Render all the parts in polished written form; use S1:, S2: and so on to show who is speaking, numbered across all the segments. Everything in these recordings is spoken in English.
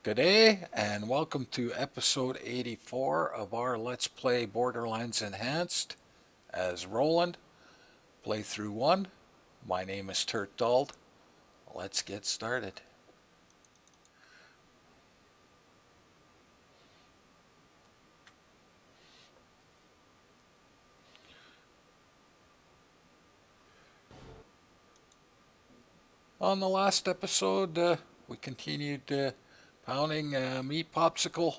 S1: Good day, and welcome to episode 84 of our Let's Play Borderlands Enhanced as Roland, playthrough 1. My name is Turtdald. Let's get started. On the last episode, we continued pounding Meat Popsicle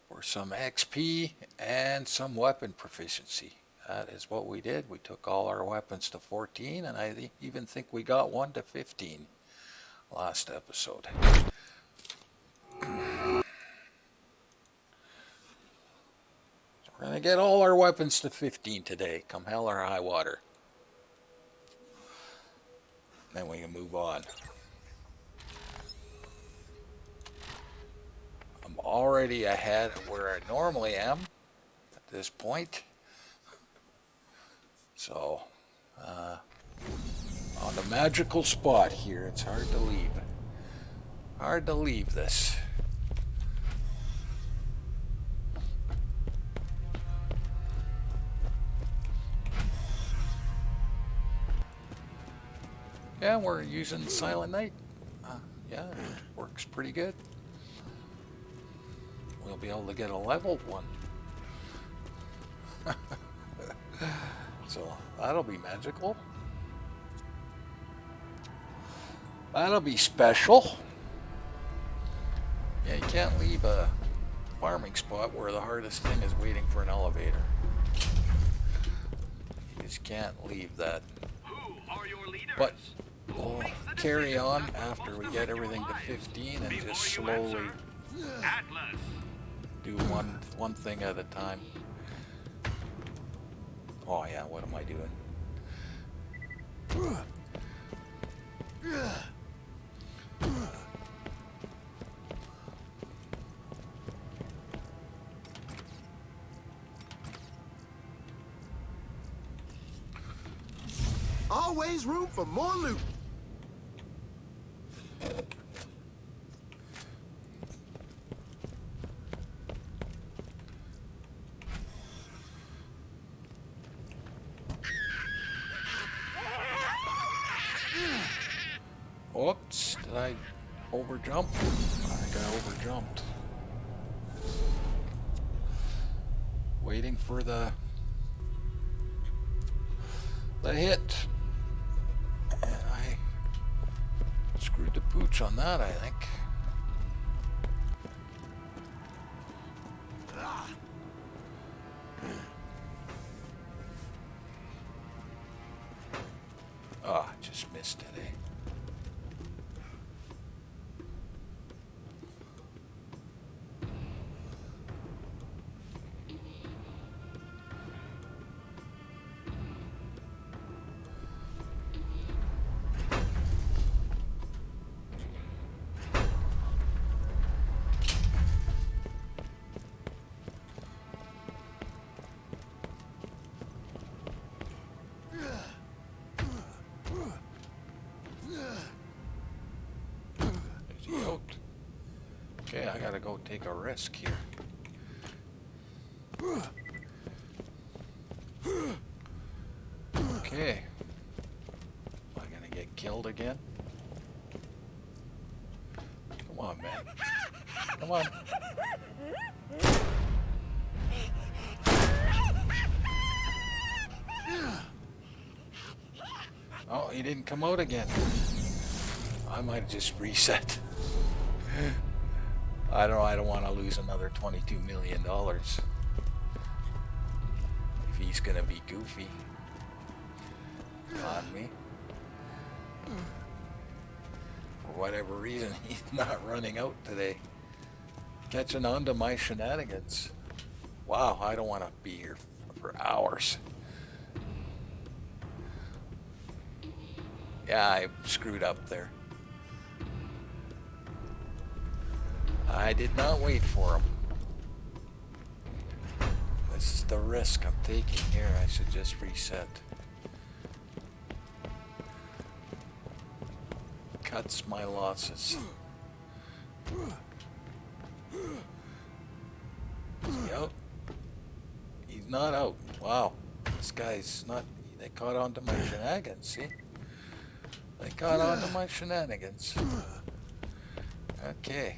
S1: for some XP and some weapon proficiency. That is what we did. We took all our weapons to 14, and I even think we got one to 15 last episode. We're going to get all our weapons to 15 today, come hell or high water. Then we can move on. I'm already ahead of where I normally am at this point. So, on the magical spot here, it's hard to leave. Hard to leave this. Yeah, we're using Silent Night. Yeah, it works pretty good. We'll be able to get a leveled one. So that'll be magical. That'll be special. Yeah, you can't leave a farming spot where the hardest thing is waiting for an elevator. You just can't leave that. But we'll carry on after we get everything to 15 and just slowly do one thing at a time. Oh yeah, what am I doing?
S2: Always room for more loot.
S1: Whoops, did I overjump? I think I overjumped. Waiting for the hit. And I screwed the pooch on that, I think. Ah, just missed it, eh? Okay, I gotta go take a risk here. Okay. Am I gonna get killed again? Come on, man. Come on. Oh, he didn't come out again. I might just reset. I don't want to lose another $22 million if he's gonna be goofy on me. For whatever reason, he's not running out today. Catching on to my shenanigans. Wow, I don't want to be here for hours. Yeah, I screwed up there. I did not wait for him. This is the risk I'm taking here. I should just reset. Cuts my losses. not out. Wow. This guy's not... They caught on to my shenanigans, see? They caught on to my shenanigans. Okay.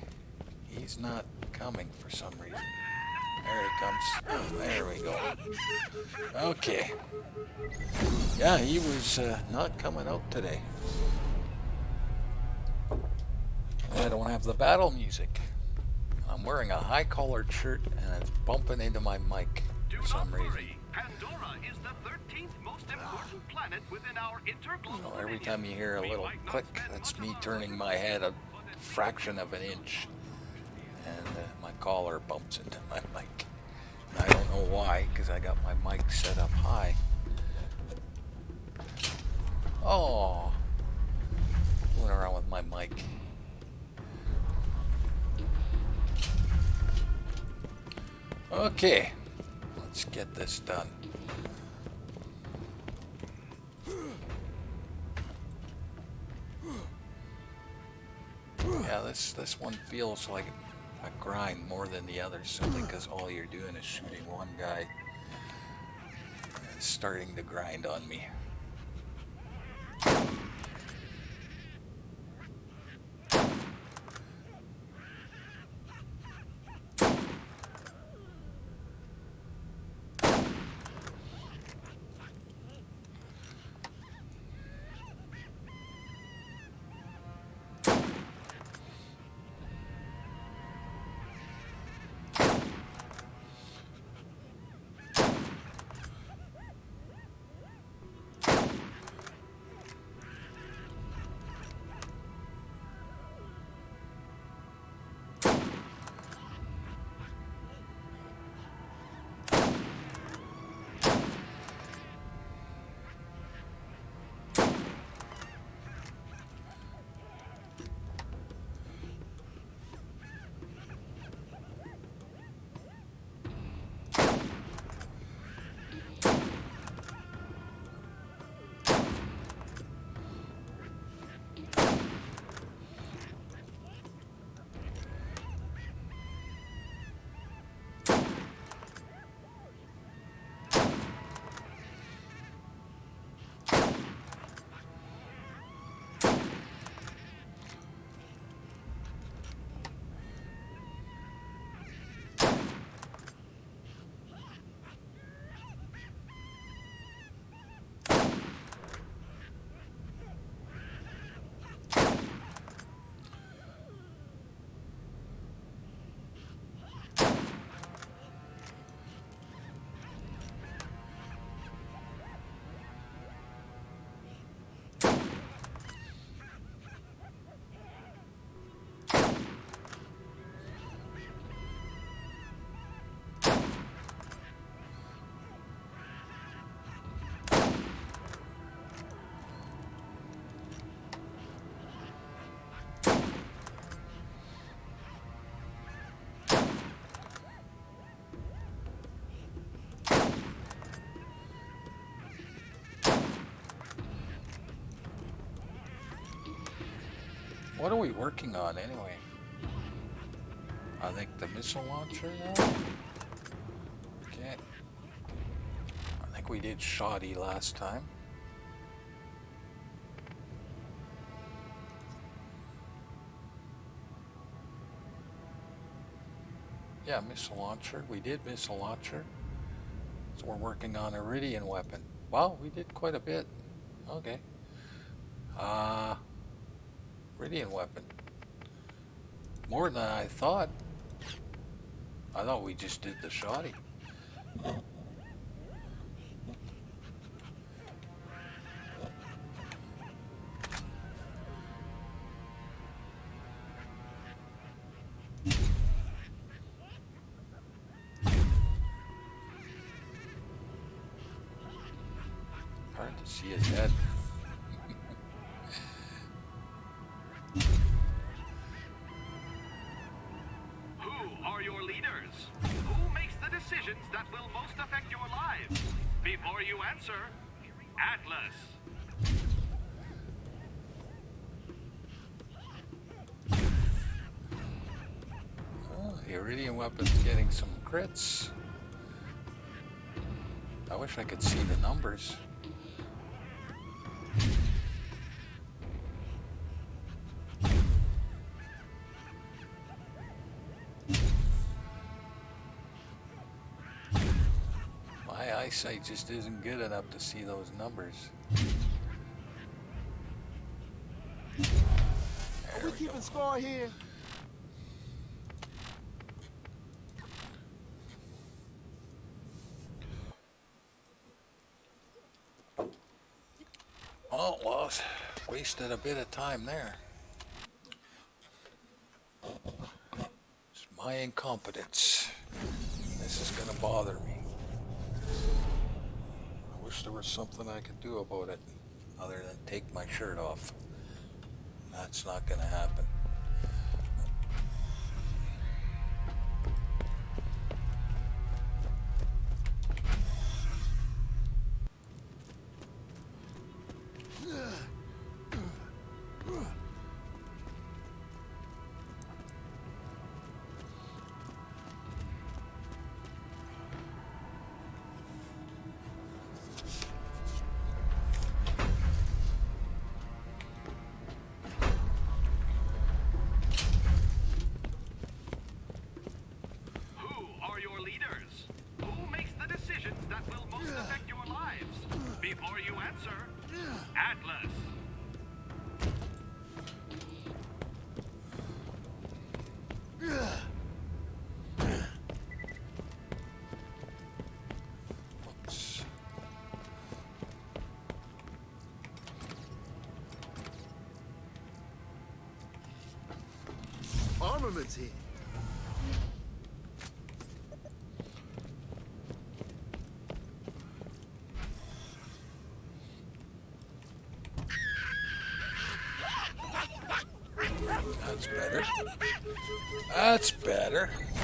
S1: He's not coming for some reason. There he comes. There we go. Okay. Yeah, he was not coming out today. I don't have the battle music. I'm wearing a high-collared shirt and it's bumping into my mic for some reason.
S3: Pandora is the 13th most important planet within our interglobal.
S1: So every time you hear a little click, that's me turning my head a fraction of an inch. And my collar bumps into my mic. And I don't know why, because I got my mic set up high. Oh, fooling around with my mic. Okay, let's get this done. Yeah, this one feels like a grind more than the others, simply because all you're doing is shooting one guy. It's starting to grind on me. What are we working on anyway? I think the missile launcher now? Okay. I think we did shoddy last time. Yeah, missile launcher. We did missile launcher. So we're working on iridium weapon. Wow, we did quite a bit. Okay. Iridium weapon. More than I thought. I thought we just did the shoddy. Hard to see his head.
S3: Who are your leaders? Who makes the decisions that will most affect your lives? Before you answer, Atlas.
S1: Oh, the iridium weapon's getting some crits. I wish I could see the numbers. My eyesight just isn't good enough to see those numbers.
S2: Are we keeping score here?
S1: Oh, well, wasted a bit of time there. It's my incompetence. This is gonna bother me. I wish there was something I could do about it other than take my shirt off. That's not gonna happen.
S3: Who are your leaders? Who makes the decisions that will most affect your lives? Before you answer, Atlas.
S1: Oops.
S2: Armaments here.
S1: That's better. That's better.
S4: A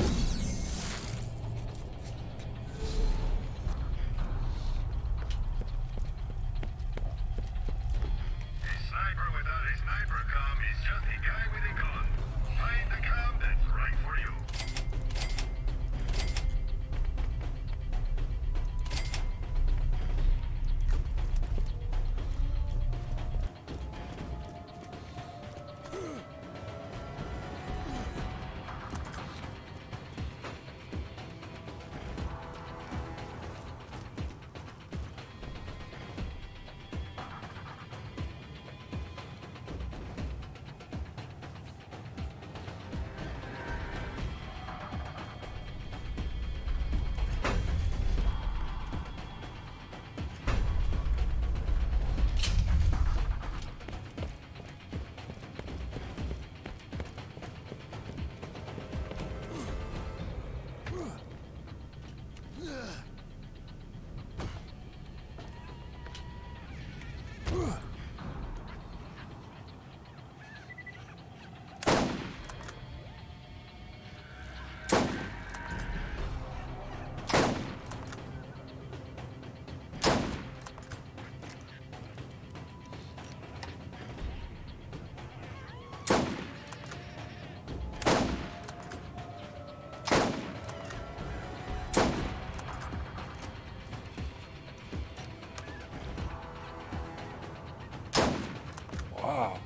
S4: sniper without a sniper comm is just a guy with a gun. Find the comm that's right for you.
S1: Wow.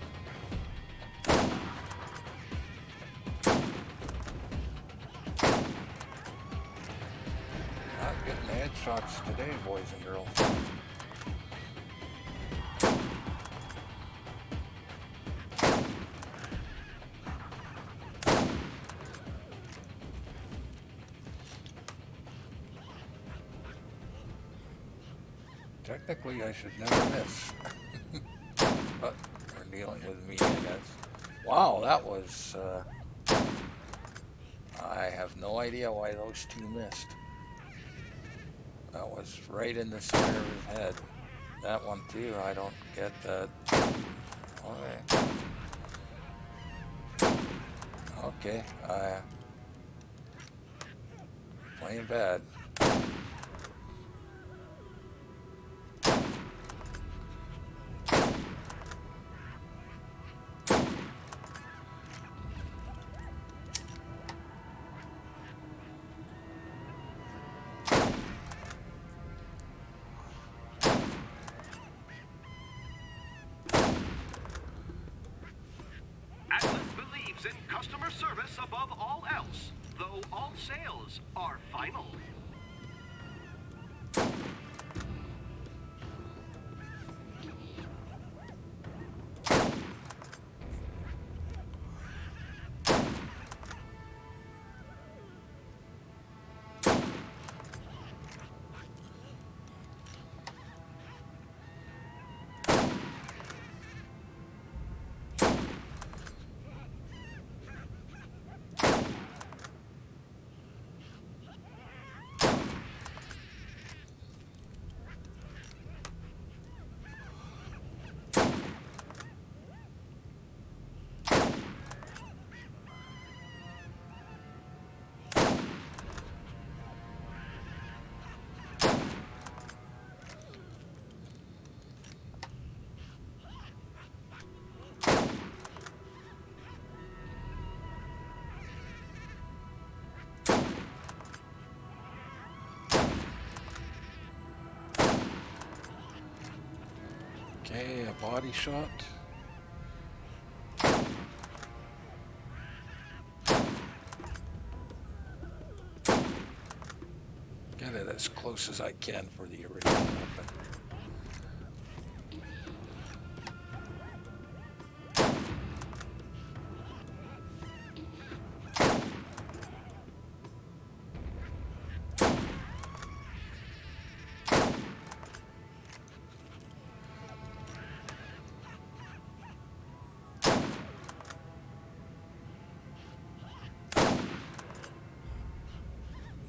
S1: Not getting the headshots today, boys and girls. Technically, I should never miss. But they're dealing with me, I guess. Wow, that was... I have no idea why those two missed. That was right in the center of his head. That one too, I don't get that. Okay. Okay, playing bad.
S3: believes in customer service above all else, though all sales are final.
S1: Okay, a body shot. Get it as close as I can for the original weapon.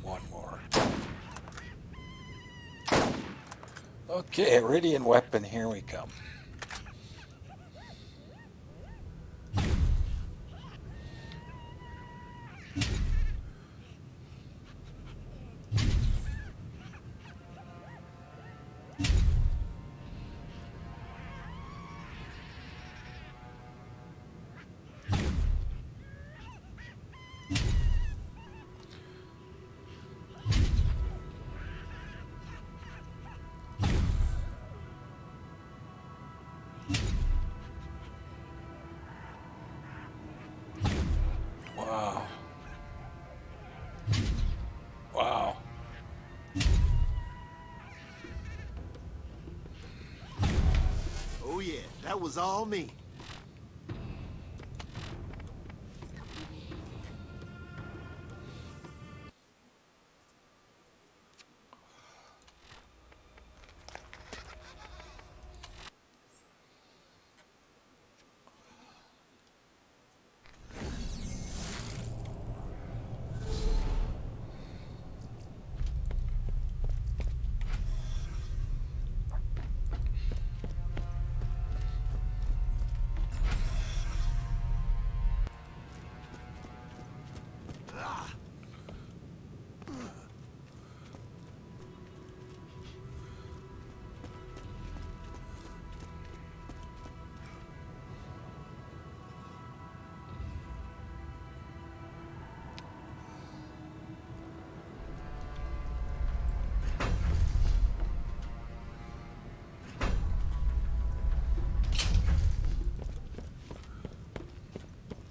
S1: One more. Okay, Iridian weapon, here we come. Wow. Wow.
S2: Oh yeah, that was all me.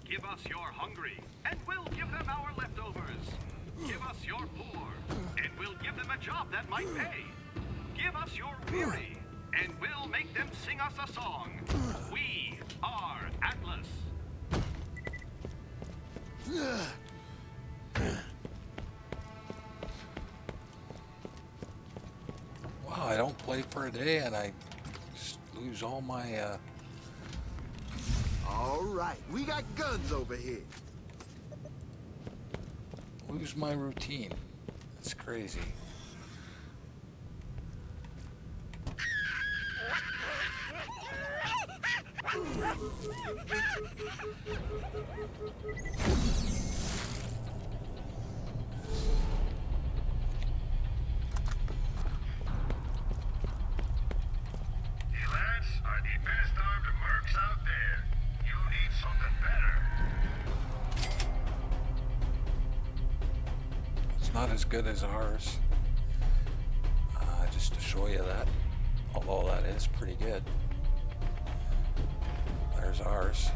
S3: Give us your hungry, and we'll give them our leftovers. Give us your poor, and we'll give them a job that might pay. Give us your weary, and we'll make them sing us a song. We are Atlas.
S1: Wow, I don't play for a day and I just lose all my,
S2: All right, we got guns over here.
S1: lose my routine. That's crazy.
S4: You lads are the best armed mercs out there. You need something better.
S1: It's not as good as ours. Just to show you that. Although that is pretty good. There's ours.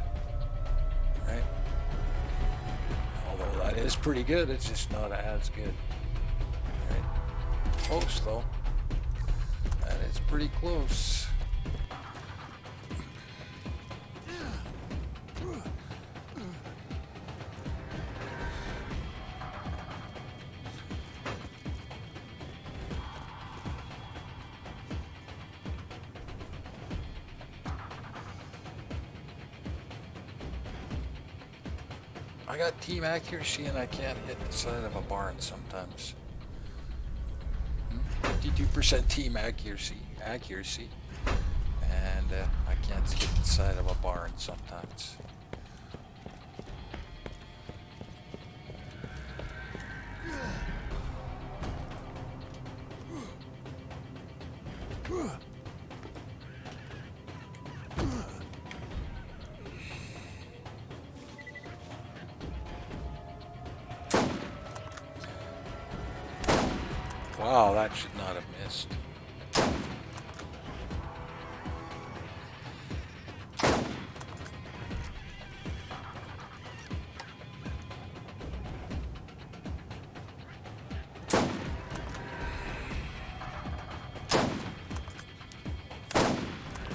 S1: Right? It's pretty good, it's just not as good. Right? Close though. And it's pretty close. I got team accuracy and I can't hit the side of a barn sometimes. 52% team accuracy, and I can't hit the side of a barn sometimes. Wow, that should not have missed.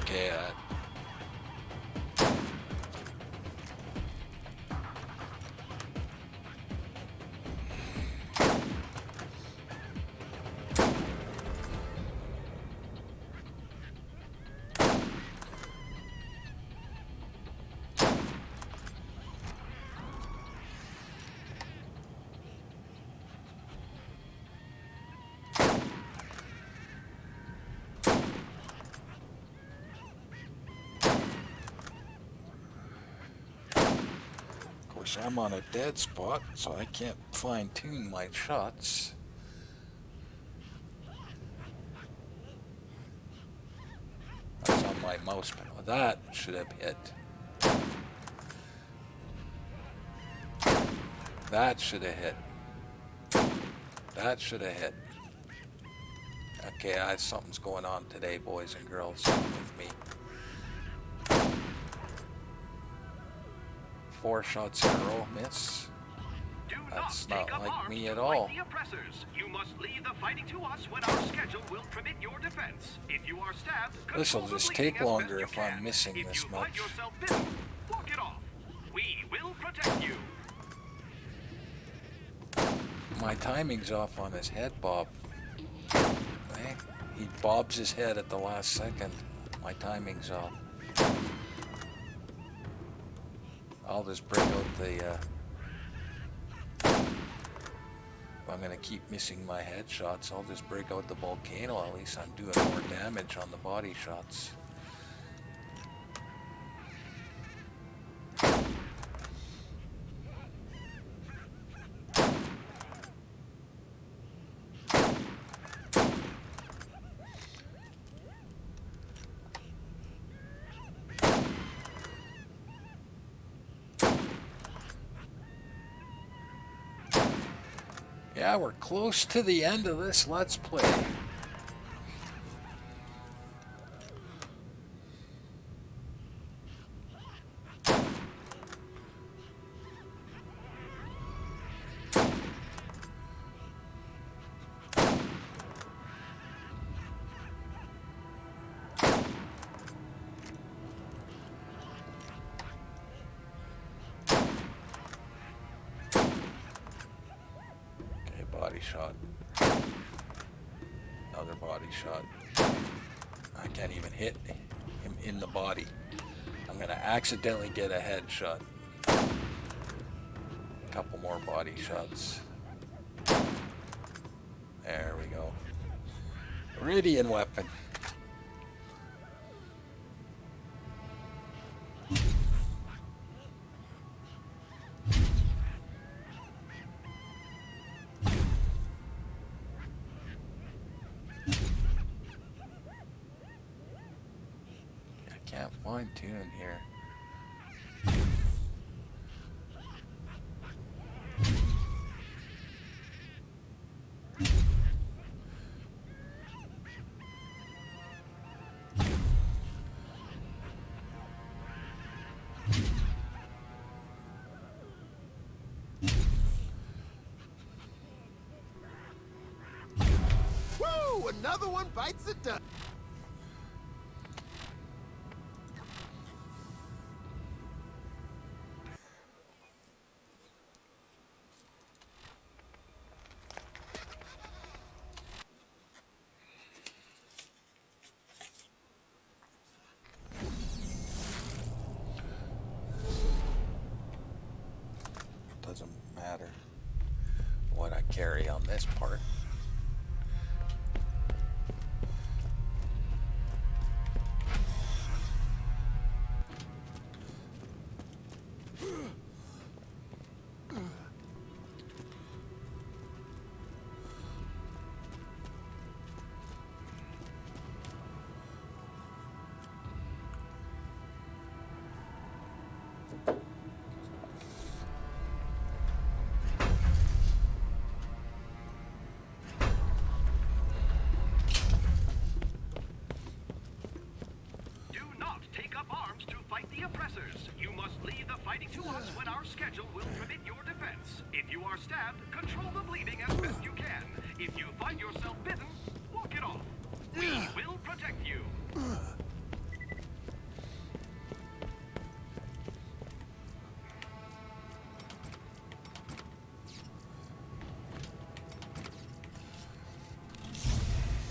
S1: Okay, of course, I'm on a dead spot, so I can't fine-tune my shots. That's on my mouse pad. That should have hit. That should have hit. That should have hit. Okay, something's going on today, boys and girls, with me. 4 shots in a row, miss. That's not like me at all.
S3: The oppressors. You must leave the fighting to us when our schedule will permit your defense. If you are stabbed,
S1: This'll just take longer if I'm missing this
S3: If you
S1: much.
S3: find yourself bitten, walk it off. We will protect you.
S1: My timing's off on his head bob. Eh? He bobs his head at the last second. My timing's off. I'll just break out the if I'm gonna keep missing my headshots, I'll just break out the volcano. At least I'm doing more damage on the body shots. Yeah, we're close to the end of this Let's Play. Body shot. Another body shot. I can't even hit him in the body. I'm gonna accidentally get a headshot. A couple more body shots. There we go. Iridian weapon. Can't fine tune here.
S2: another one bites the dust.
S1: Doesn't matter what I carry on this part.
S3: Do not take up arms to fight the oppressors. You must leave the fighting to us when our schedule will permit your defense. If you are stabbed, control the bleeding as best you can. If you find yourself bitten, walk it off. We will protect you.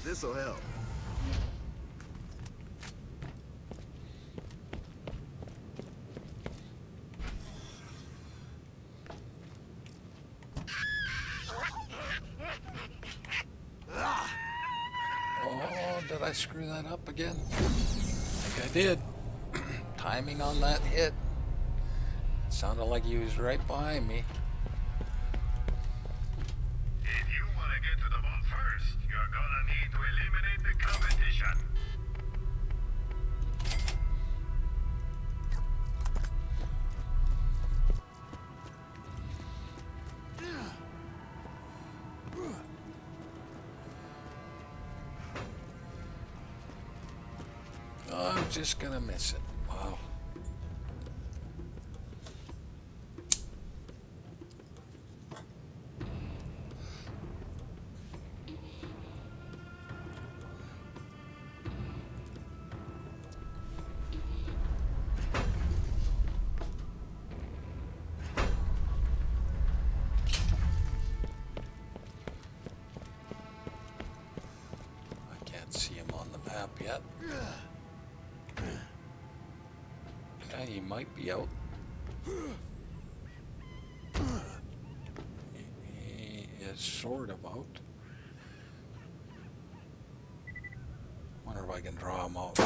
S2: This'll help.
S1: Oh, did I screw that up again? I think I did. Timing on that hit. It sounded like he was right behind me.
S4: If you want to get to the vault first, you're gonna need to eliminate the competition.
S1: I'm just gonna miss it. Wow. I can't see him on the map yet. Yeah, he might be out. He is sort of out. Wonder if I can draw him out.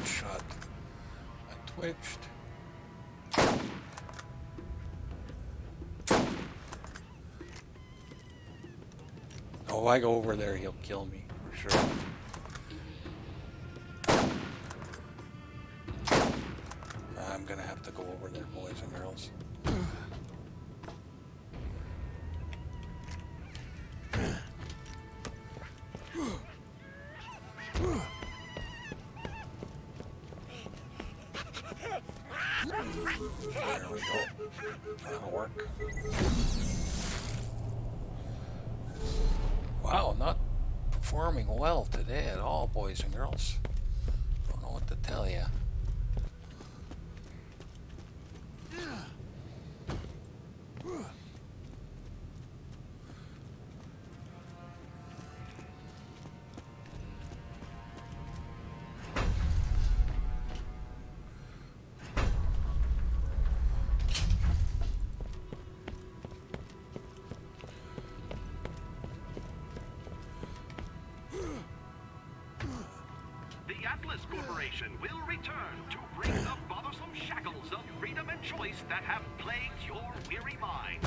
S1: Shot. I twitched. Oh, if I go over there, he'll kill me for sure. I'm gonna have to go over there, boys and girls. There we go. That'll work. Wow, not performing well today at all, boys and girls. Don't know what to tell you.
S3: Corporation will return to break the bothersome shackles of freedom and choice that have plagued your weary mind.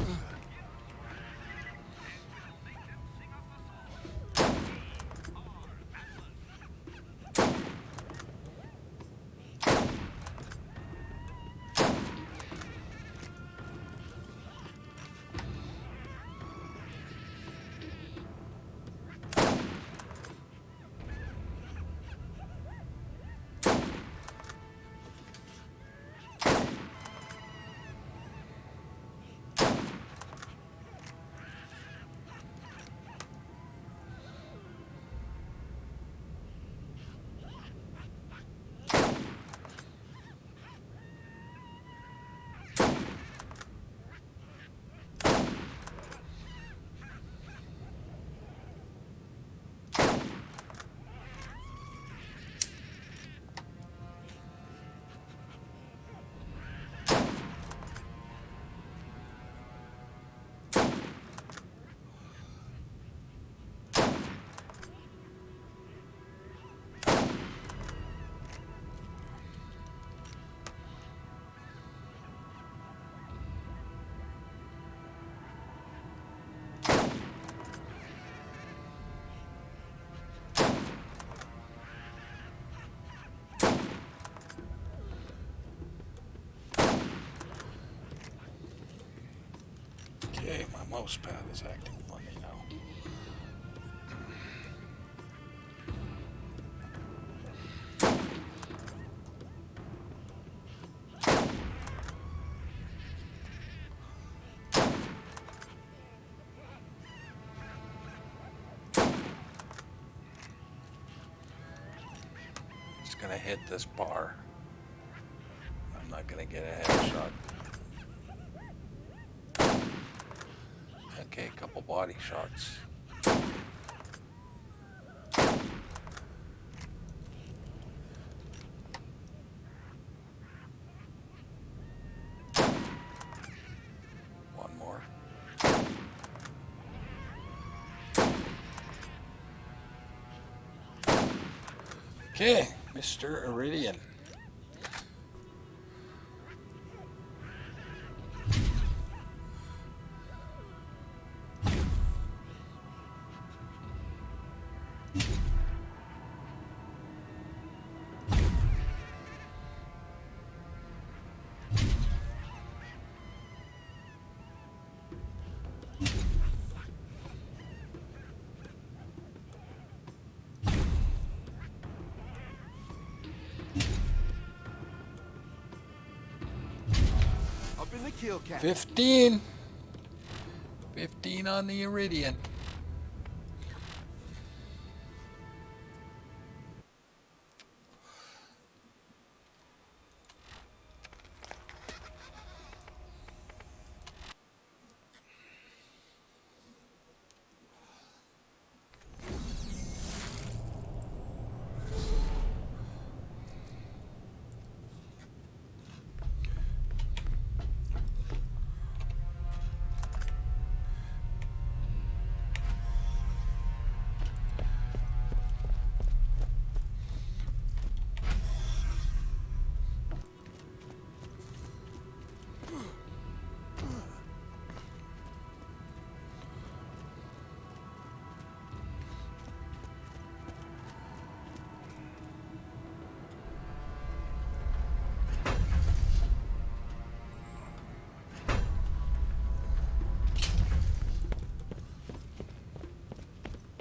S1: Okay, my mouse pad is acting funny now. Just gonna hit this bar. I'm not gonna get a headshot. Okay, a couple body shots. One more. Okay, Mr. Iridian.
S2: Up in the kill cap.
S1: 15. 15 on the Iridian.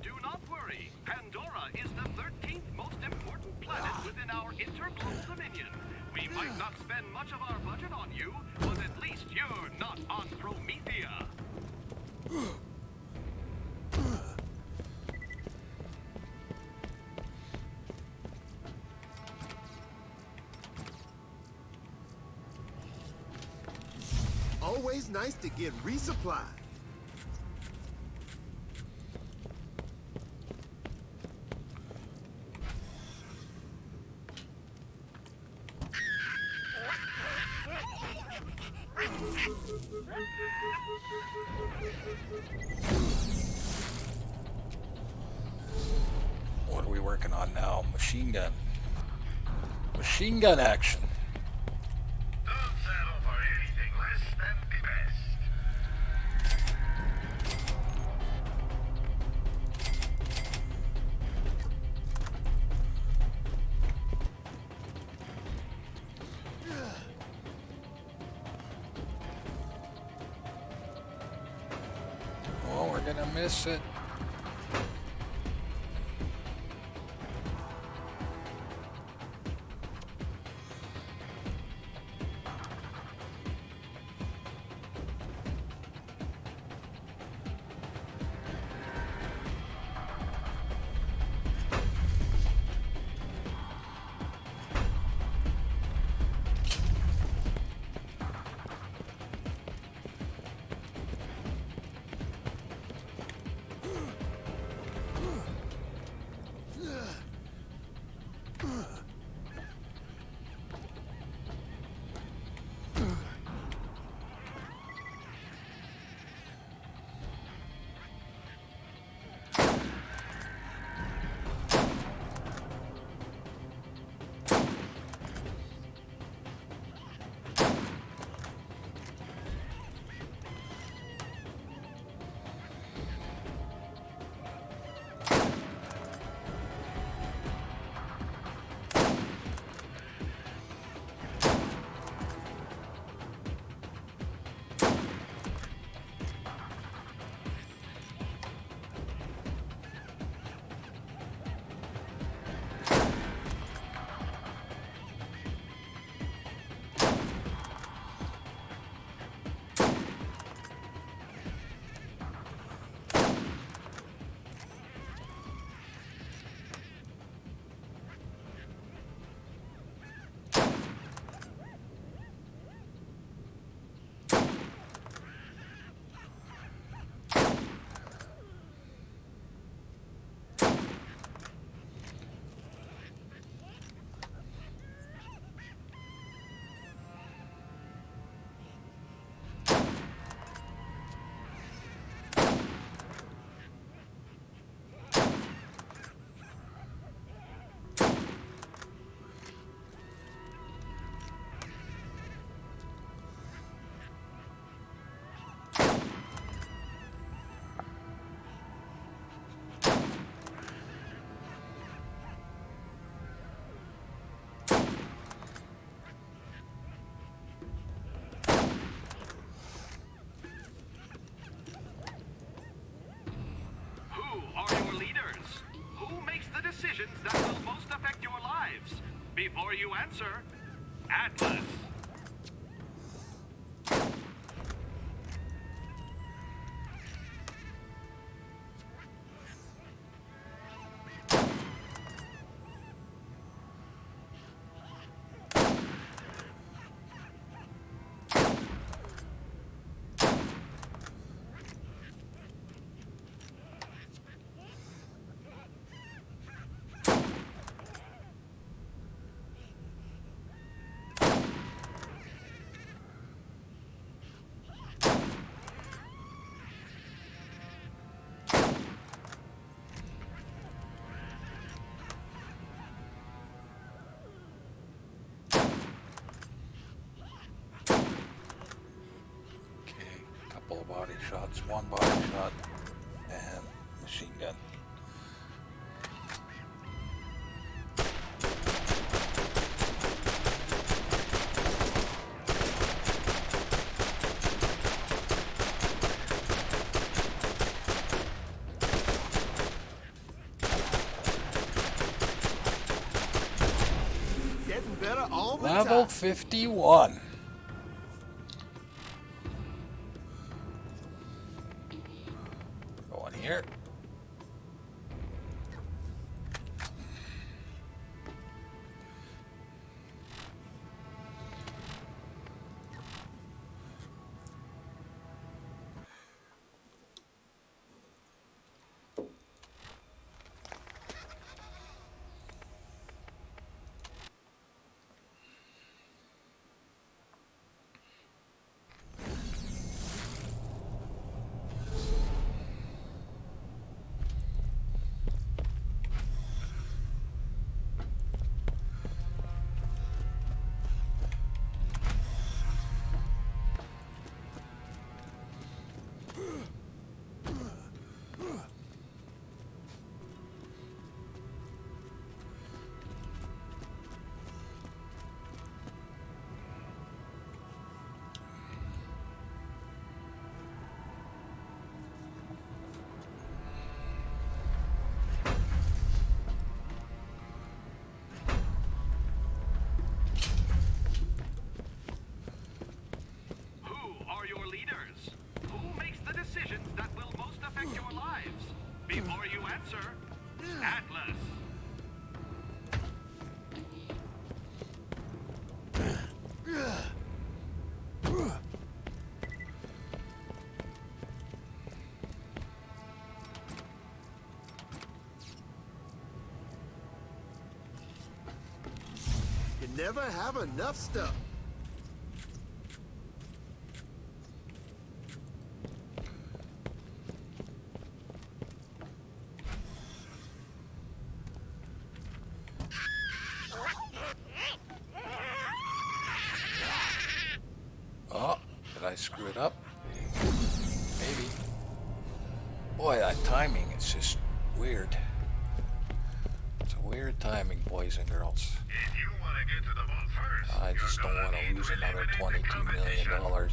S3: Do not worry. Pandora is the 13th most important planet within our interglobal dominion. We might not spend much of our budget on you, but at least you're not on Promethea.
S2: Always nice to get resupplied.
S1: What are we working on now? Machine gun. Machine gun action.
S4: Don't settle for anything less than the best.
S1: Oh, we're gonna miss it.
S3: Before you answer, Atlas.
S1: Couple of body shots, one body shot, and machine gun.
S2: Getting better all the
S1: Level
S2: time.
S1: 51. Going here.
S3: Who are your leaders? Who makes the decisions that will most affect your lives? Before you answer, Atlas.
S2: You never have enough stuff.
S1: Oh, did I screw it up? Maybe. Boy, that timing is just weird. It's a weird timing, boys and girls.
S4: If you want to get to the vault first,
S1: I just don't want to lose another $22 million.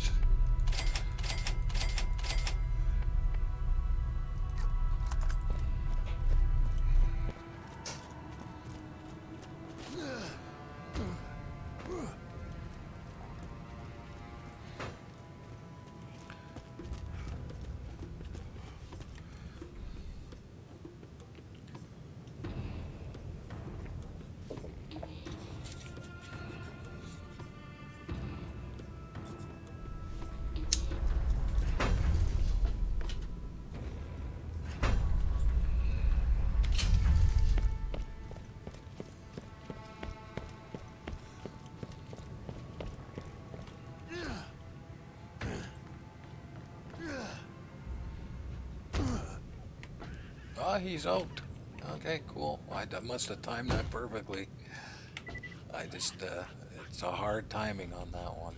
S1: Oh, he's out. Okay, cool. I must have timed that perfectly. I just, it's a hard timing on that one.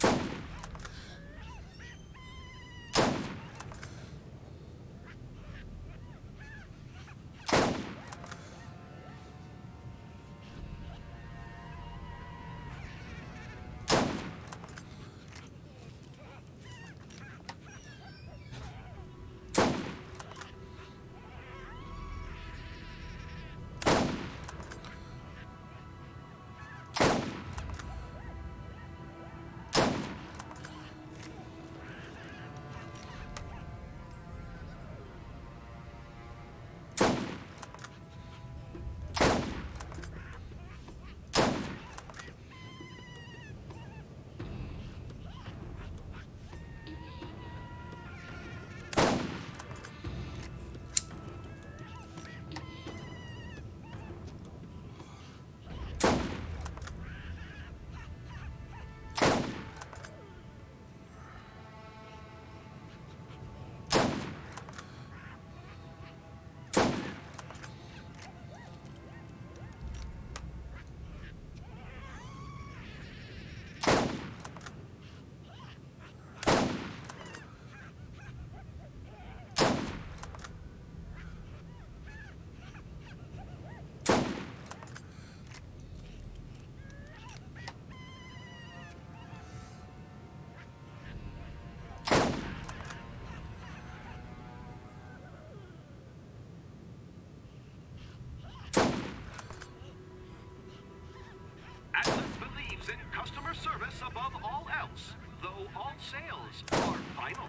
S3: service above all else, though all sales are final.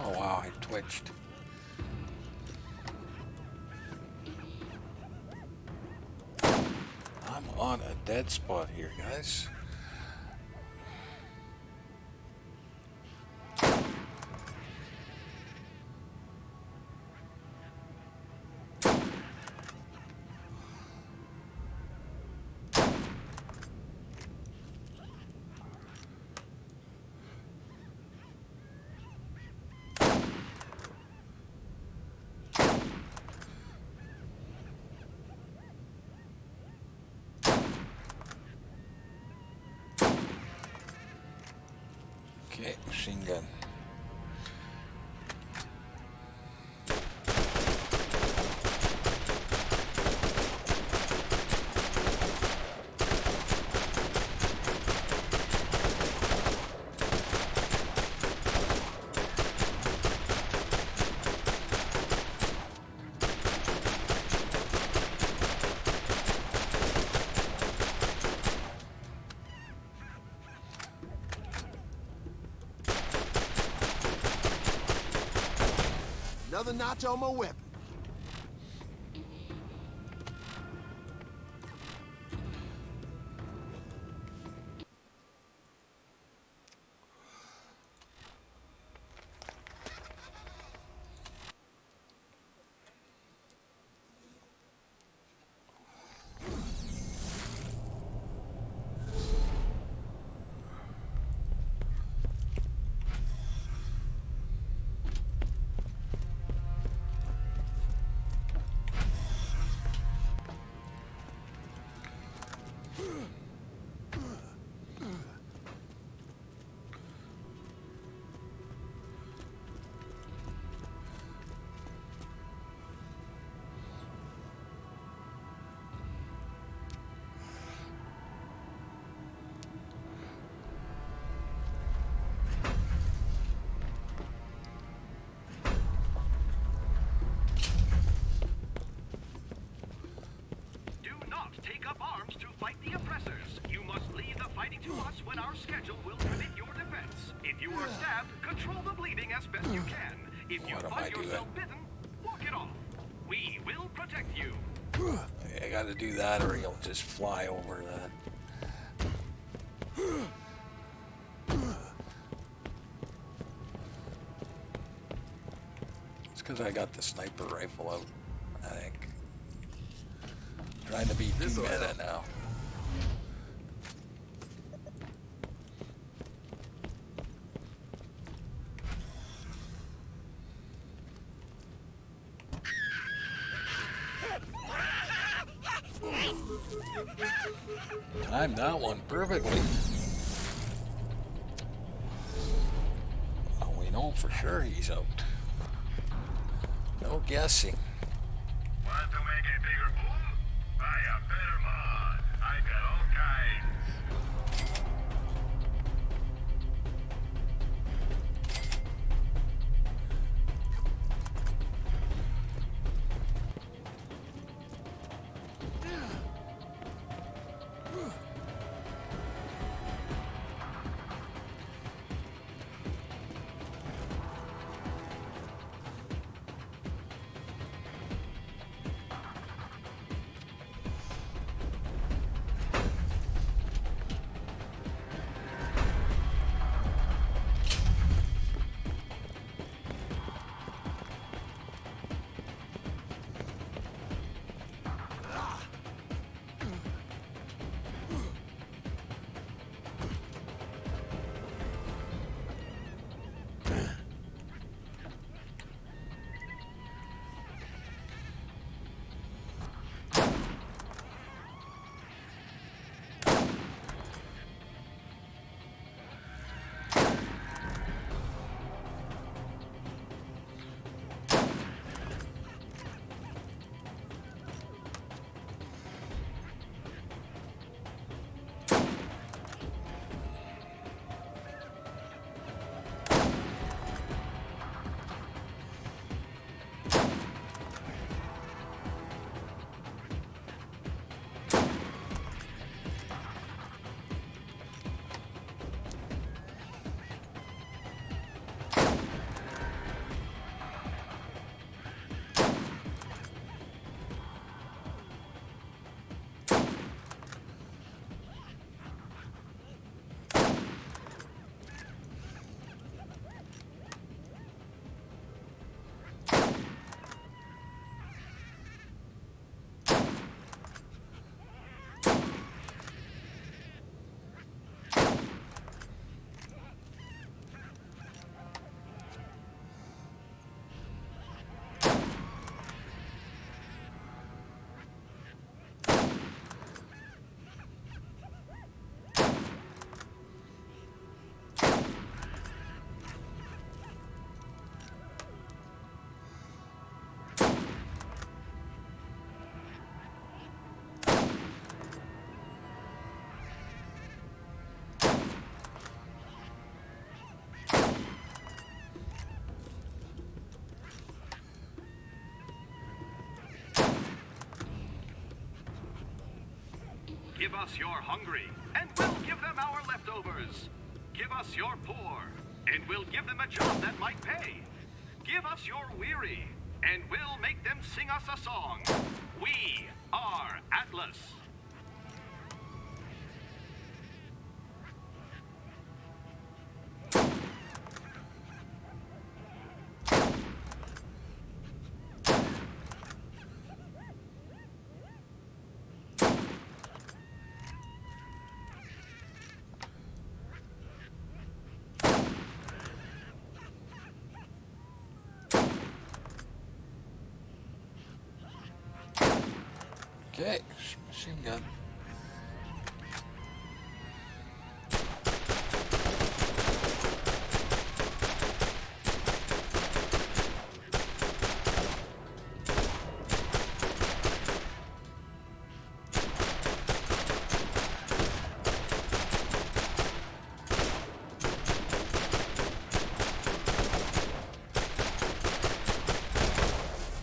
S1: Oh wow, I twitched. I'm on a dead spot here, guys. Okay, machine gun.
S2: Another notch on my weapon.
S3: Do not take up arms to fight the oppressors. You must leave the fighting to us when our schedule will permit your defense. If you are stabbed, control the bleeding as best you can. If you
S1: What am I
S3: find
S1: doing?
S3: yourself bitten, walk it off. We will protect you.
S1: I gotta do that or he'll just fly over that. It's because I got the sniper rifle out, I think. Trying to be too
S2: This'll
S1: meta
S2: help.
S1: now. Timed that one perfectly. Oh, we know for sure he's out. No guessing.
S4: Want to make a bigger boom? Buy a better mod. I got all kinds.
S3: us your hungry, and we'll give them our leftovers. Give us your poor, and we'll give them a job that might pay. Give us your weary, and we'll make them sing us a song. We are Atlas.
S1: Okay, machine gun.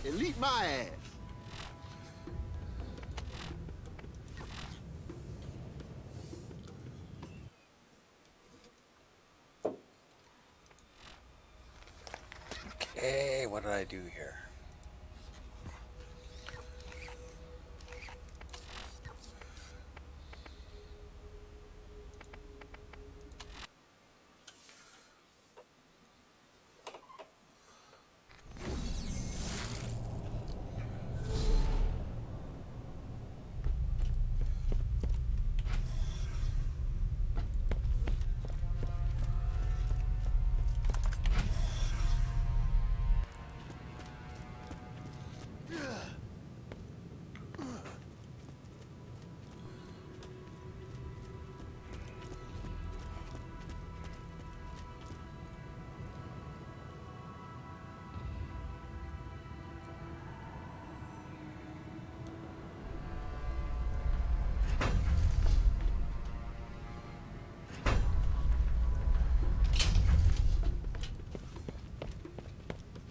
S2: Elite my ass.
S1: Okay, what did I do here?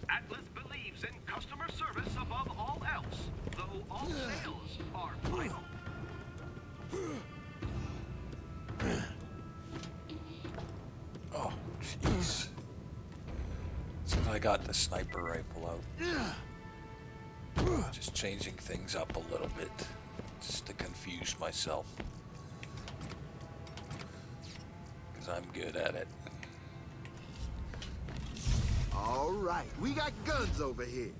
S3: Atlas believes in customer service above all else, though all sales are final.
S1: Oh, jeez. So I got the sniper rifle out. Just changing things up a little bit, just to confuse myself. Because I'm good at it.
S2: All right, we got guns over here.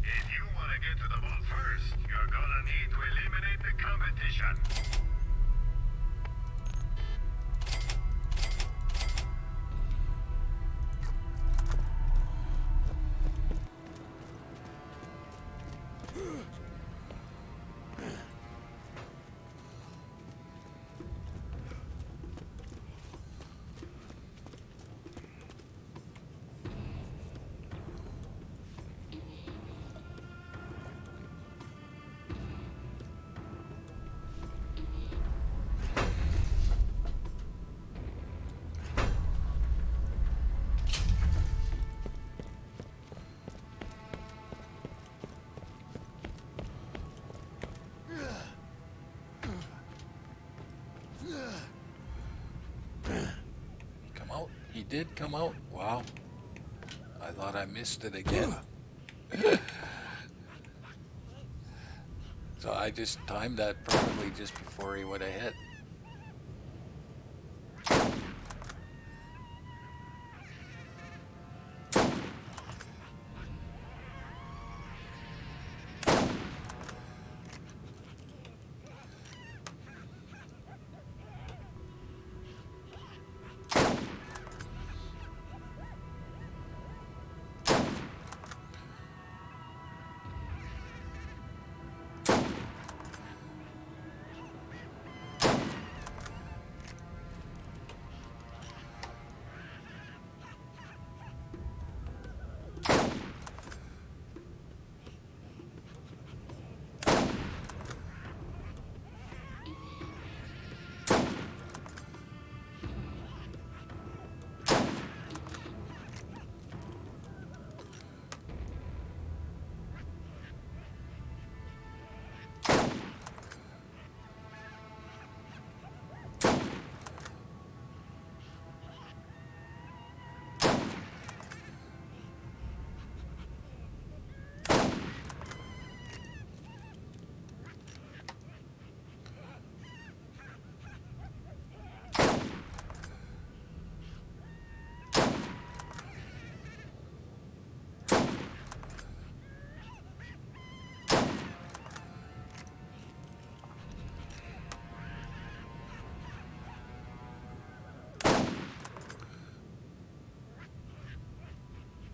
S4: If you want to get to the ball first, you're gonna need to eliminate the competition.
S1: Come out? He did come out? Wow. I thought I missed it again. So I just timed that perfectly just before he would have hit.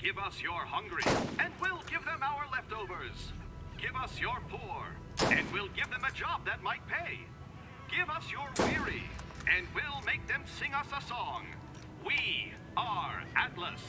S3: Give us your hungry, and we'll give them our leftovers. Give us your poor, and we'll give them a job that might pay. Give us your weary, and we'll make them sing us a song. We are Atlas.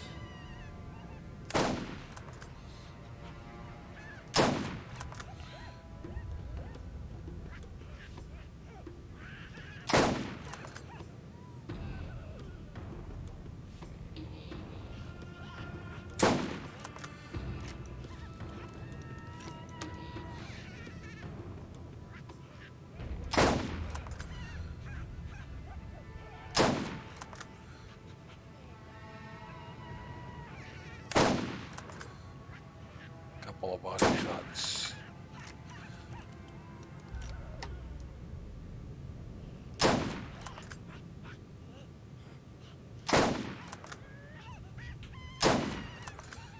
S1: Couple of body shots.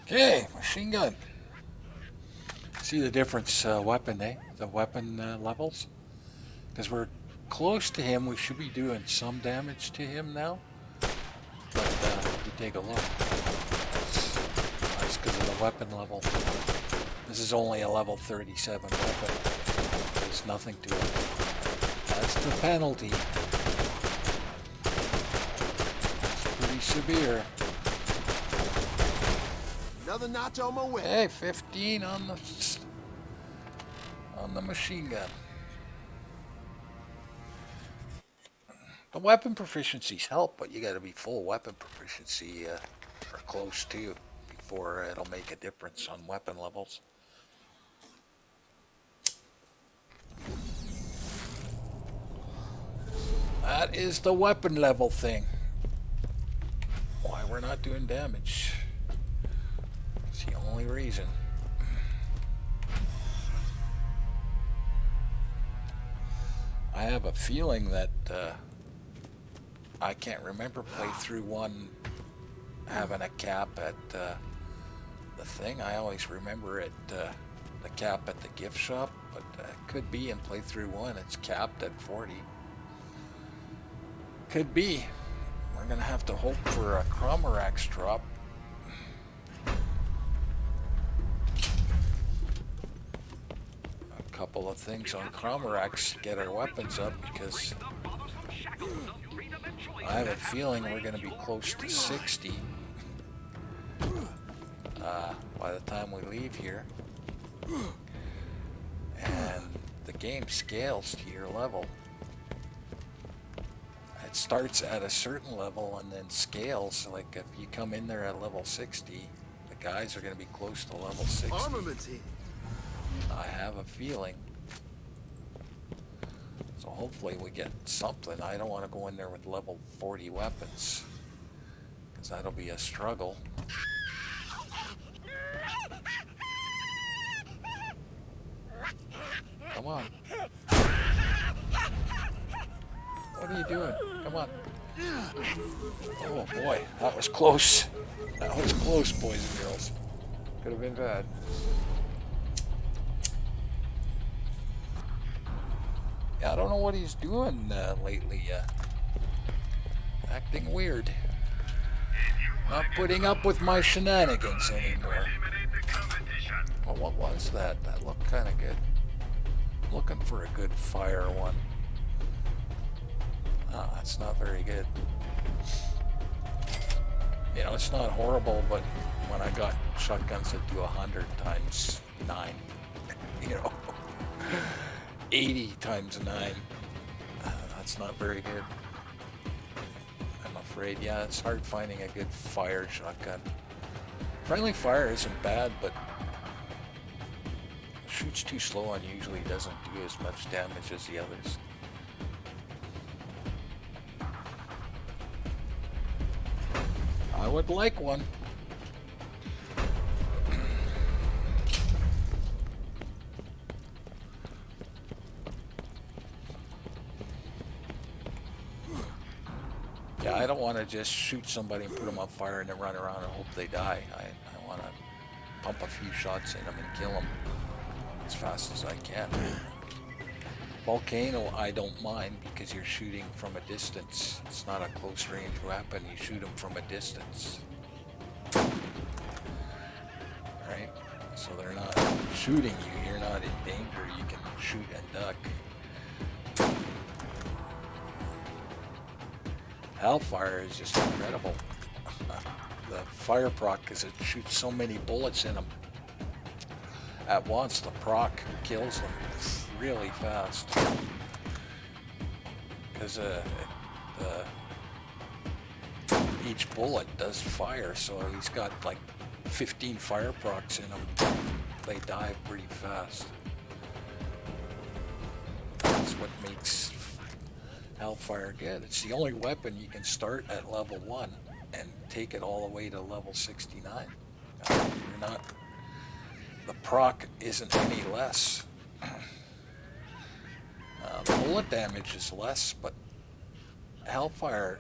S1: Okay, machine gun. See the difference weapon, eh? The weapon levels? Because we're close to him, we should be doing some damage to him now. But if you take a look, that's because of the weapon level. This is only a level 37 weapon. There's nothing to it. That's the penalty. It's pretty severe.
S2: Another notch on my way.
S1: Hey, 15 on the machine gun. The weapon proficiencies help, but you got to be full weapon proficiency or close to before it'll make a difference on weapon levels. That is the weapon level thing. Why we're not doing damage. It's the only reason. I have a feeling that I can't remember playthrough 1 having a cap at the thing. I always remember it the cap at the gift shop, but it could be in playthrough 1 it's capped at 40. Could be. We're gonna have to hope for a Cromarax drop. A couple of things on Cromarax to get our weapons up, because I have a feeling we're gonna be close to 60 by the time we leave here. And the game scales to your level. It starts at a certain level and then scales. Like if you come in there at level 60, the guys are going to be close to level 60.
S2: Armaments here.
S1: I have a feeling. So hopefully we get something. I don't want to go in there with level 40 weapons, because that'll be a struggle. Come on. What are you doing? Come on. Oh boy, that was close. That was close, boys and girls. Could have been bad. Yeah, I don't know what he's doing lately. Acting weird. Not putting up with my shenanigans anymore. Well, what was that? That looked kind of good. Looking for a good fire one. Oh, that's not very good. You know, it's not horrible, but when I got shotguns that do 100 times 9, you know, 80 times 9, that's not very good. I'm afraid, yeah, it's hard finding a good fire shotgun. Friendly fire isn't bad, but shoots too slow and usually doesn't do as much damage as the others. I would like one. Yeah, I don't want to just shoot somebody and put them on fire and then run around and hope they die. I want to pump a few shots in them and kill them as fast as I can. Volcano, I don't mind because you're shooting from a distance. It's not a close range weapon. You shoot them from a distance. So they're not shooting you. You're not in danger. You can shoot and duck. Hellfire is just incredible. The fire proc, because it shoots so many bullets in them at once, the proc kills them really fast. Because each bullet does fire, so he's got like 15 fire procs in them. They die pretty fast. That's what makes Hellfire good. It's the only weapon you can start at level 1 and take it all the way to level 69. You're not... The proc isn't any less. The bullet damage is less, but Hellfire,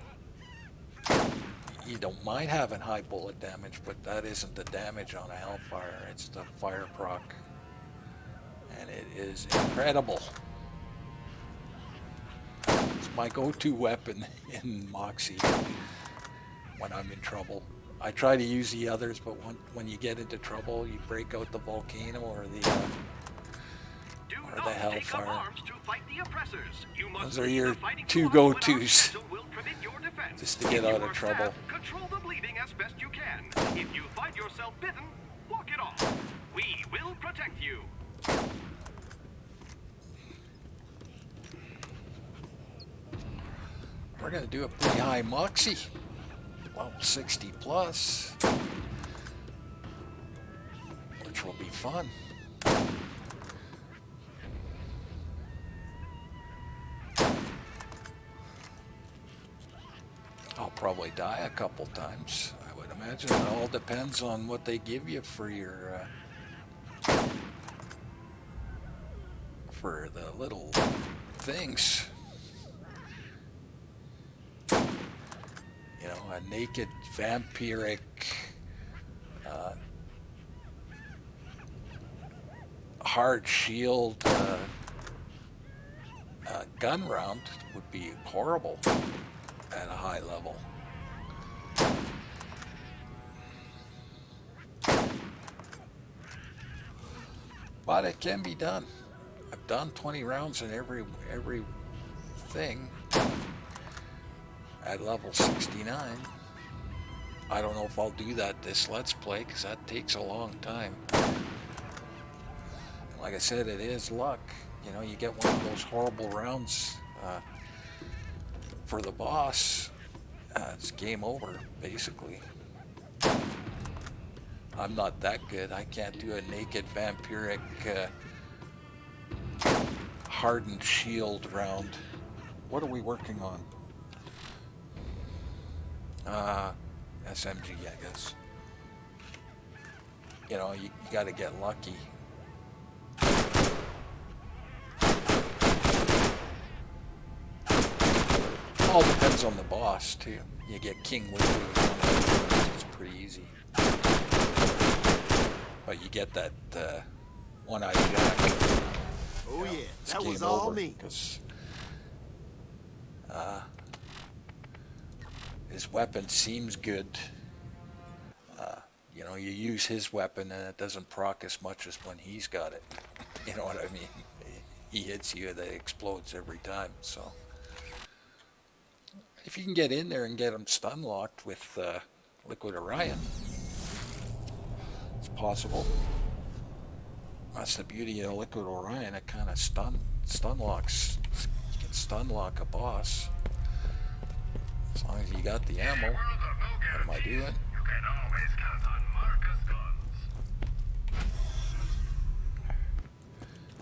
S1: you don't mind having high bullet damage, but that isn't the damage on a Hellfire. It's the fire proc. And it is incredible. It's my go-to weapon in Moxie when I'm in trouble. I try to use the others, but when you get into trouble, you break out the volcano or the Hellfire. Those are your two go-tos just to get out of trouble.
S3: Control the bleeding as best you can. If you find yourself bitten, walk it off. We will protect you.
S1: We're going to do a pretty high Moxie. Level 60 plus. Which will be fun. I'll probably die a couple times. I would imagine it all depends on what they give you for your for the little things. You know, a naked vampiric hard shield gun round would be horrible at a high level. But it can be done. I've done 20 rounds in every thing at level 69. I don't know if I'll do that this Let's Play, because that takes a long time. Like I said, it is luck. You know, you get one of those horrible rounds for the boss, it's game over, basically. I'm not that good. I can't do a naked vampiric hardened shield round. What are we working on? SMG, I guess. You know, you gotta get lucky. All depends on the boss, too. You get King Wiggly, it's pretty easy. But you get that one-eyed Jack.
S2: Oh yeah,
S1: it's
S2: that was
S1: game
S2: all
S1: over,
S2: me.
S1: because his weapon seems good. You know, you use his weapon and it doesn't proc as much as when he's got it. You know what I mean? He hits you, that explodes every time. So if you can get in there and get him stun locked with Liquid Orion, it's possible. That's the beauty of Liquid Orion. It kind of stun locks. You can stun lock a boss as long as you got the ammo. What am I doing?
S4: You can always count on Marcus guns.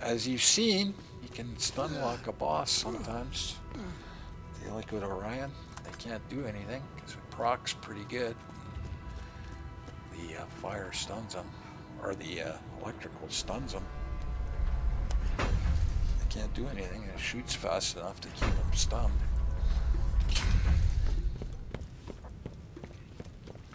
S1: As you've seen, you can stun lock a boss sometimes. The Liquid Orion, they can't do anything because it procs pretty good. The fire stuns them, or the electrical stuns them. They can't do anything, and it shoots fast enough to keep them stunned.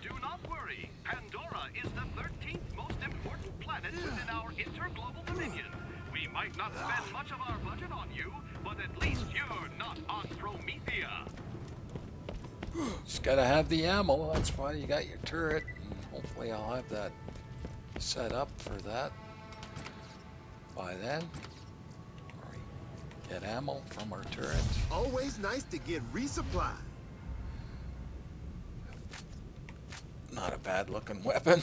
S3: Do not worry. Pandora is the 13th most important planet within our interglobal dominion. We might not spend much of our budget on you, but at least you're not on Promethea.
S1: Just gotta have the ammo. That's why you got your turret. And hopefully I'll have that set up for that by then. Or we get ammo from our turret.
S2: Always nice to get resupply.
S1: Not a bad looking weapon.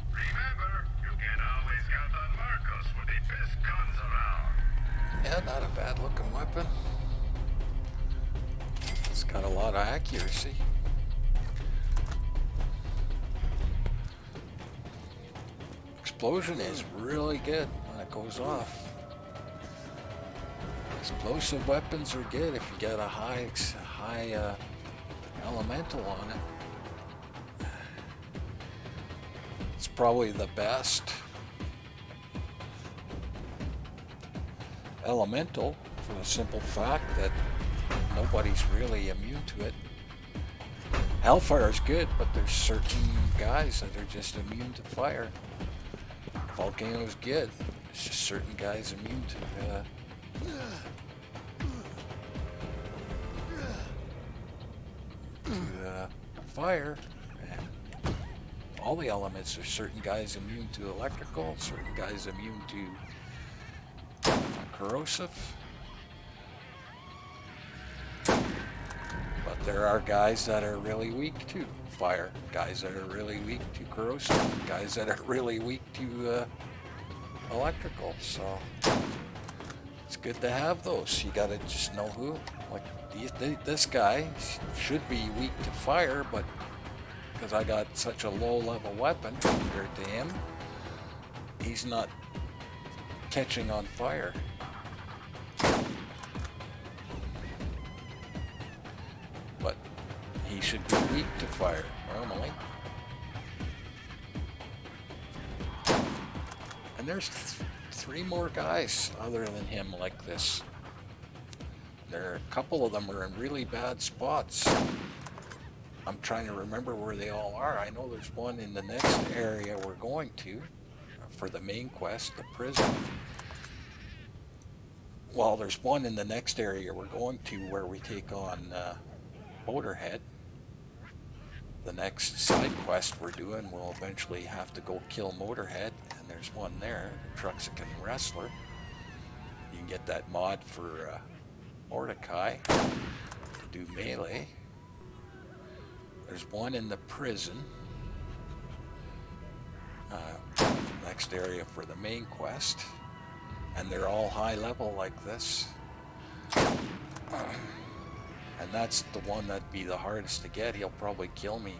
S4: Remember, you can always count on Marcos for the best guns around.
S1: Yeah, not a bad looking weapon. It's got a lot of accuracy. Explosion is really good when it goes off. Explosive weapons are good if you get a high elemental on it. It's probably the best elemental for the simple fact that nobody's really immune to it. Hellfire is good, but there's certain guys that are just immune to fire. Volcano is good. It's just certain guys immune to fire. And all the elements, there's certain guys immune to electrical, certain guys immune to corrosive. But there are guys that are really weak to fire, guys that are really weak to corrosive, guys that are really weak to electrical. So it's good to have those. You gotta just know who. Like this guy should be weak to fire, but because I got such a low level weapon compared to him, he's not catching on fire. But he should be weak to fire normally. And there's three more guys other than him like this. There are a couple of them are in really bad spots. I'm trying to remember where they all are. I know there's one in the next area we're going to for the main quest, the prison. Well, there's one in the next area we're going to where we take on Motorhead. The next side quest we're doing, we'll eventually have to go kill Motorhead, and there's one there, the Truxican Wrestler. You can get that mod for Mordecai to do melee. There's one in the prison. Next area for the main quest. And they're all high level like this. And that's the one that'd be the hardest to get. He'll probably kill me.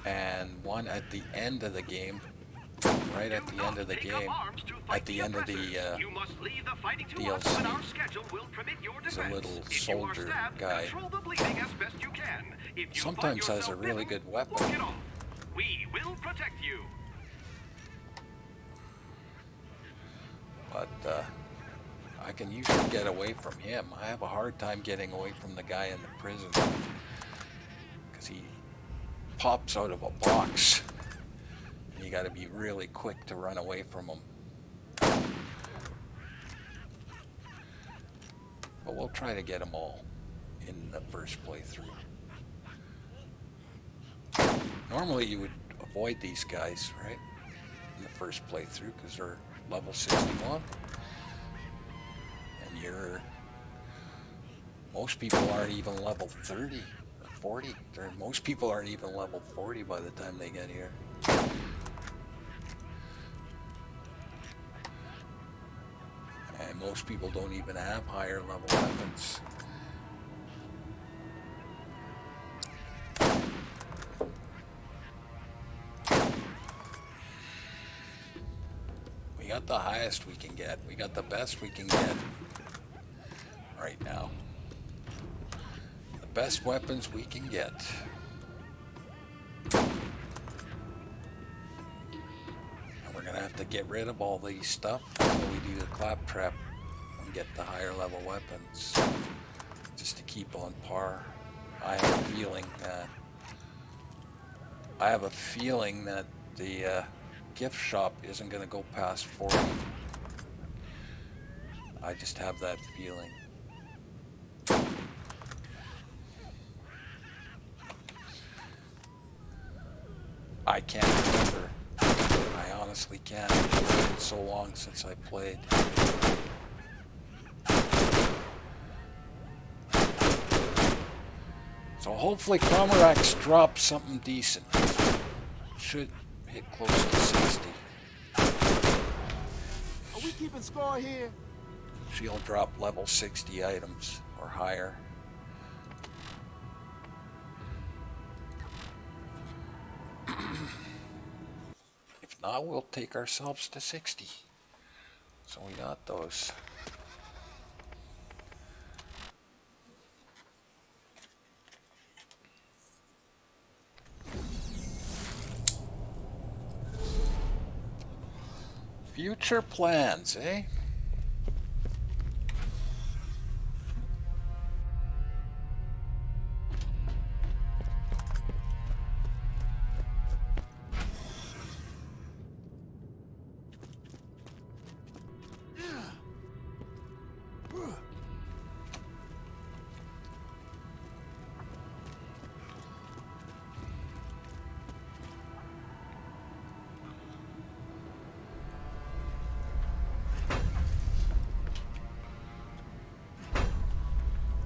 S1: And one at the end of the game. Right at the end of the game. At the end of the DLC. He's a little soldier guy. Sometimes has a really good weapon.
S3: We will protect you.
S1: But I can usually get away from him. I have a hard time getting away from the guy in the prison because he pops out of a box. And you got to be really quick to run away from him. But we'll try to get them all in the first playthrough. Normally you would avoid these guys, right? In the first playthrough because they're level 61. And most people aren't even level 30 or 40. Most people aren't even level 40 by the time they get here. And most people don't even have higher level weapons. We got the highest we can get. We got the best we can get right now. The best weapons we can get. And we're gonna have to get rid of all these stuff before we do the claptrap and get the higher level weapons just to keep on par. I have a feeling that the gift shop isn't going to go past 40. I just have that feeling. I can't remember. I honestly can't. It's been so long since I played. So hopefully Comarax drops something decent. Should hit close to 60.
S2: Are we keeping score here?
S1: She'll drop level 60 items or higher. If not, we'll take ourselves to 60. So we got those. Future plans, eh?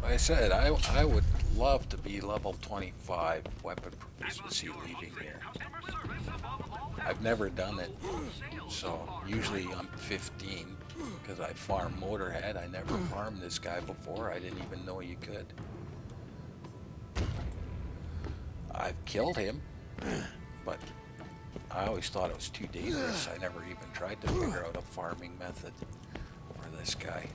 S1: Like I said, I would love to be level 25 weapon proficiency leaving here. I've never done it, so usually I'm 15 because I farm Motorhead. I never farmed this guy before. I didn't even know you could. I've killed him, but I always thought it was too dangerous. I never even tried to figure out a farming method for this guy.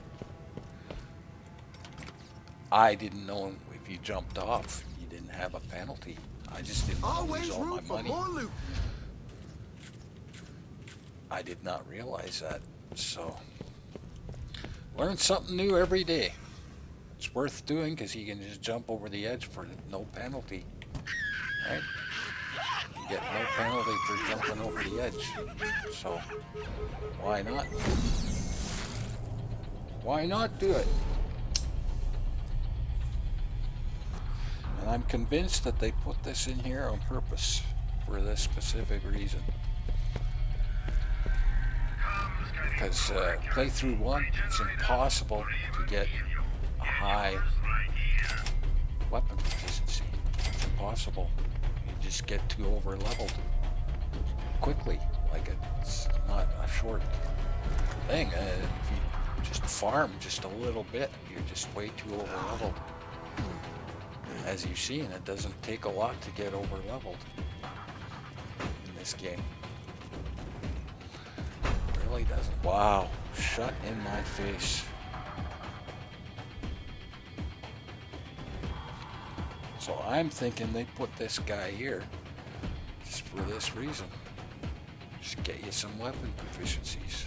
S1: I didn't know if you jumped off, you didn't have a penalty. I just didn't want to
S2: Always
S1: lose all my
S2: room for
S1: money.
S2: more loot.
S1: I did not realize that. So, learn something new every day. It's worth doing because you can just jump over the edge for no penalty. Right? You get no penalty for jumping over the edge. So, why not? Why not do it? And I'm convinced that they put this in here on purpose for this specific reason. Because playthrough 1, it's impossible to get a high weapon proficiency. It's impossible. You just get too over leveled quickly. Like it's not a short thing. If you just farm just a little bit, you're just way too over leveled. As you've seen, it doesn't take a lot to get over leveled in this game. It really doesn't. Wow, shut in my face. So I'm thinking they put this guy here just for this reason. Just get you some weapon proficiencies.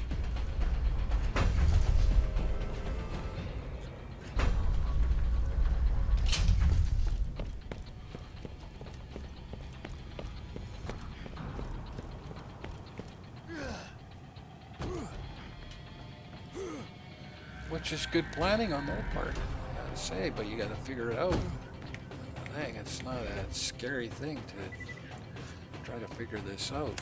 S1: Which is good planning on their part, I gotta say, but you gotta figure it out. Dang, it's not a scary thing to try to figure this out.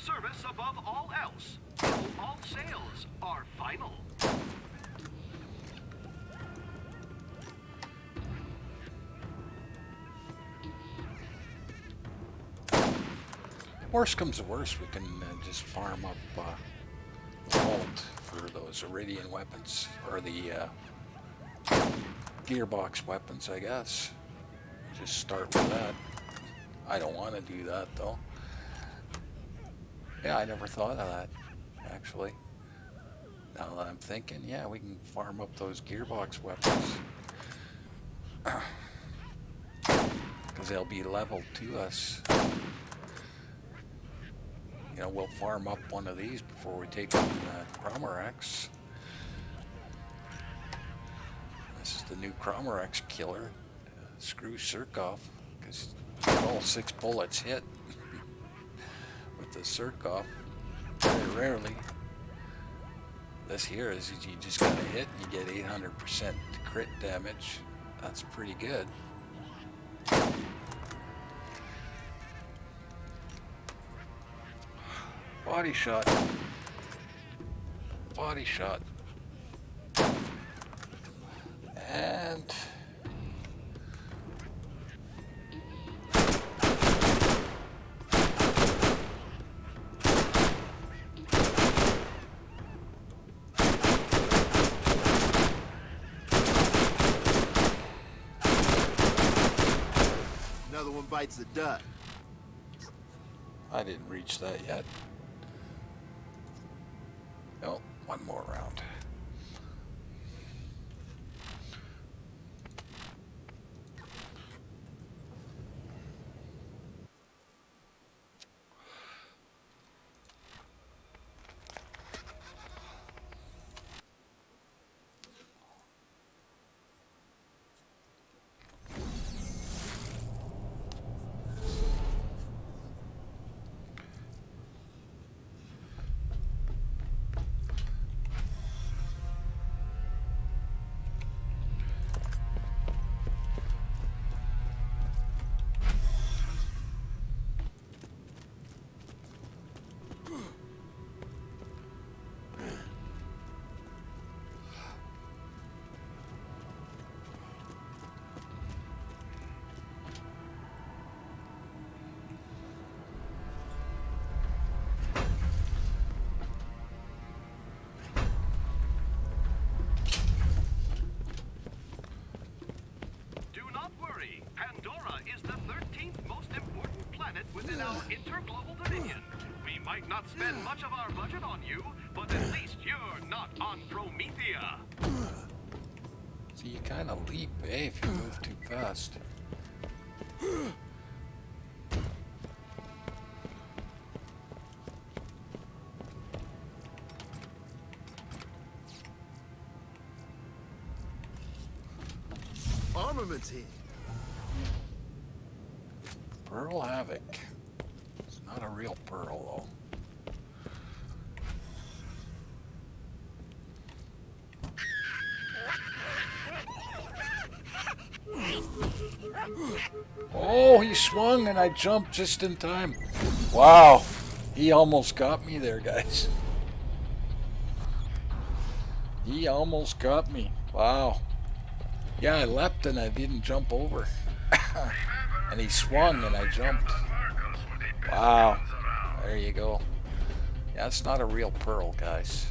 S3: service above all else. So all sales are final.
S1: Worst comes to worst, we can just farm up gold for those Iridian weapons, or the gearbox weapons, I guess. Just start with that. I don't want to do that, though. Yeah, I never thought of that, actually. Now that I'm thinking, yeah, we can farm up those gearbox weapons. Because they'll be leveled to us. You know, we'll farm up one of these before we take on Cromerex. This is the new Cromerex killer. Screw Surkov, because all 6 bullets hit. With the Surkov, very rarely. This here is you just gotta hit and you get 800% crit damage. That's pretty good. Body shot. Body shot. And
S2: Another one bites the dust.
S1: I didn't reach that yet. No, one more round.
S3: within our interglobal dominion. We might not spend much of our budget on you, but at least you're not on Promethea.
S1: So you kind of leap, eh, if you move too fast.
S2: Armaments here.
S1: Pearl Havoc. It's not a real pearl, though. Oh, he swung and I jumped just in time. Wow. He almost got me there, guys. He almost got me. Wow. Yeah, I leapt and I didn't jump over. And he swung and I jumped. Wow. There you go. Yeah, it's not a real pearl, guys.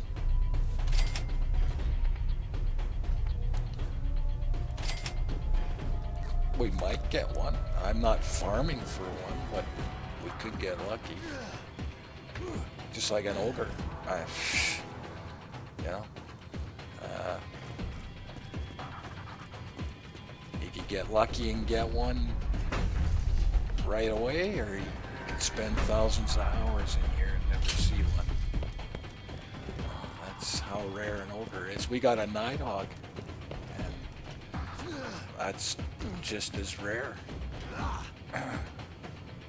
S1: We might get one. I'm not farming for one, but we could get lucky. Just like an ogre. You know? You could get lucky and get one right away, or you could spend thousands of hours in here and never see one. That's how rare an ogre is. We got a nighthawk, and that's just as rare,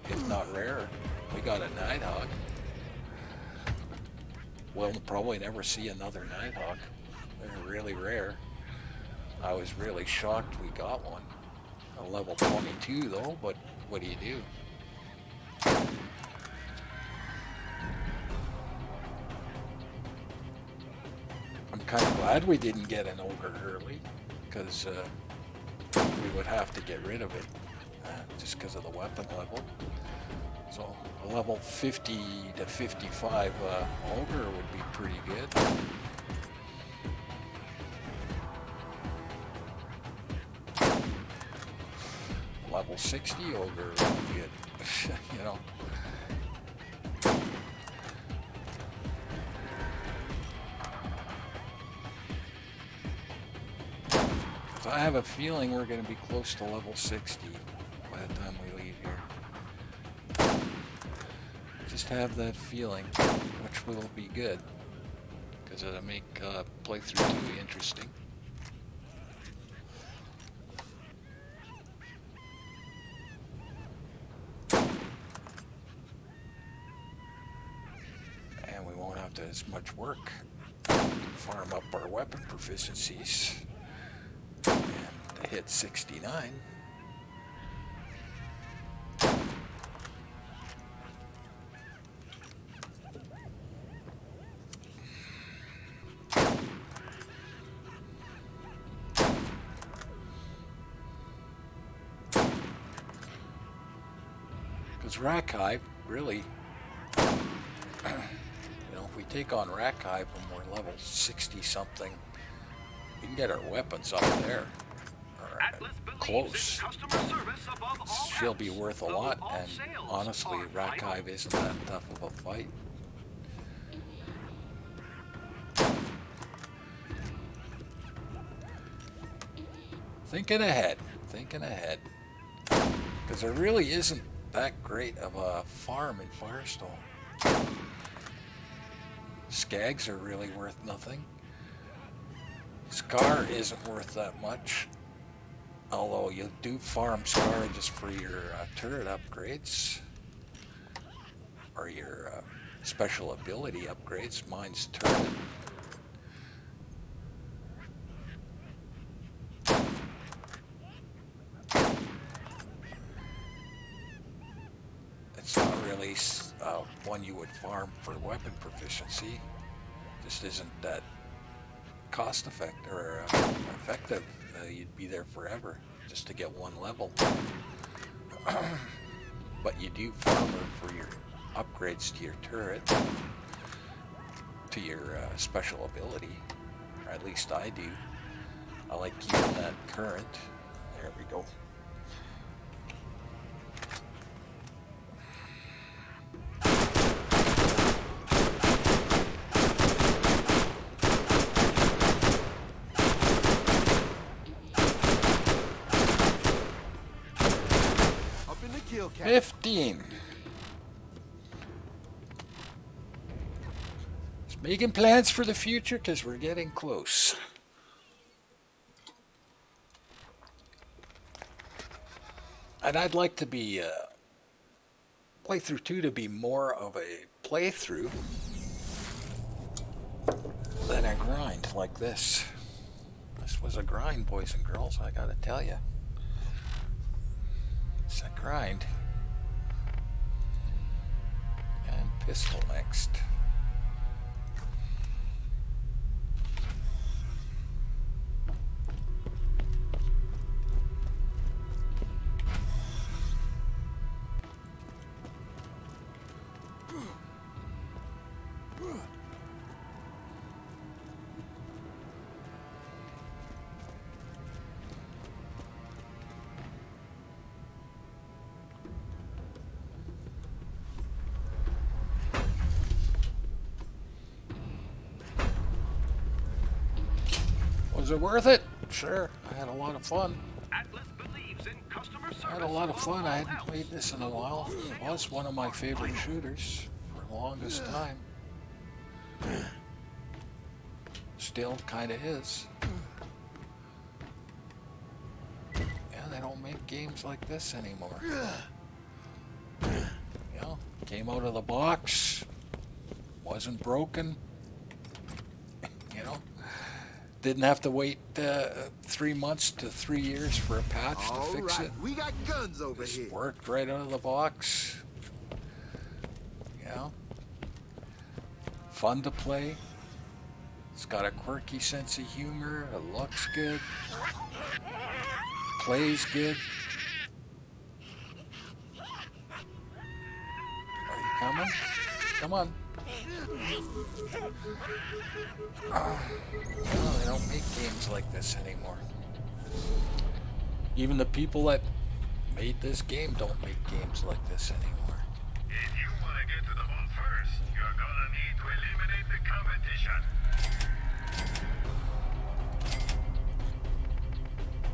S1: if not rarer. We got a nighthawk. We'll probably never see another nighthawk. They're really rare. I was really shocked we got one. A level 22 though, but what do you do? kind of glad we didn't get an ogre early, because we would have to get rid of it just because of the weapon level. So a level 50 to 55 ogre would be pretty good. Level 60 ogre would be good, you know. So I have a feeling we're going to be close to level 60 by the time we leave here. Just have that feeling, which will be good, because it'll make playthrough 2 interesting. And we won't have to as much work to farm up our weapon proficiencies. And to hit 69. Because Rackhive, really, you know, if we take on Rackhive when we're level 60 something, we can get our weapons up there, or close. She'll be worth a lot, and honestly, Rackhive isn't that tough of a fight. Thinking ahead, because there really isn't that great of a farm in Firestone. Skags are really worth nothing. Scar isn't worth that much, although you do farm Scar just for your turret upgrades, or your special ability upgrades. Mine's turret. It's not really one you would farm for weapon proficiency. Just isn't that cost effective or effective. You'd be there forever just to get one level. But you do farm her for your upgrades to your turret, to your special ability, or at least I do. I like keeping that current. There we go.
S2: Up in the kill count.
S1: 15. Just making plans for the future because we're getting close. And I'd like to be playthrough 2 to be more of a playthrough than a grind like this. This was a grind, boys and girls, I gotta tell you. It's a grind. And pistol next. Was it worth it? Sure, I had a lot of fun.
S3: Atlas believes in customer service.
S1: I had a lot of fun.
S3: above
S1: I
S3: all
S1: hadn't
S3: else.
S1: played this in a while. It was one of my favorite shooters for the longest time. Still kind of is. Yeah, they don't make games like this anymore. You know, came out of the box, wasn't broken. You know, didn't have to wait 3 months to 3 years for a patch to
S2: All
S1: fix
S2: right,
S1: it.
S2: we got guns over
S1: Just
S2: here.
S1: worked right out of the box. You know, fun to play. It's got a quirky sense of humor. It looks good. Plays good. Are you coming? Come on. No, they don't make games like this anymore. Even the people that made this game don't make games like this anymore.
S4: If you want to get to the vault first, you're gonna need to eliminate the competition.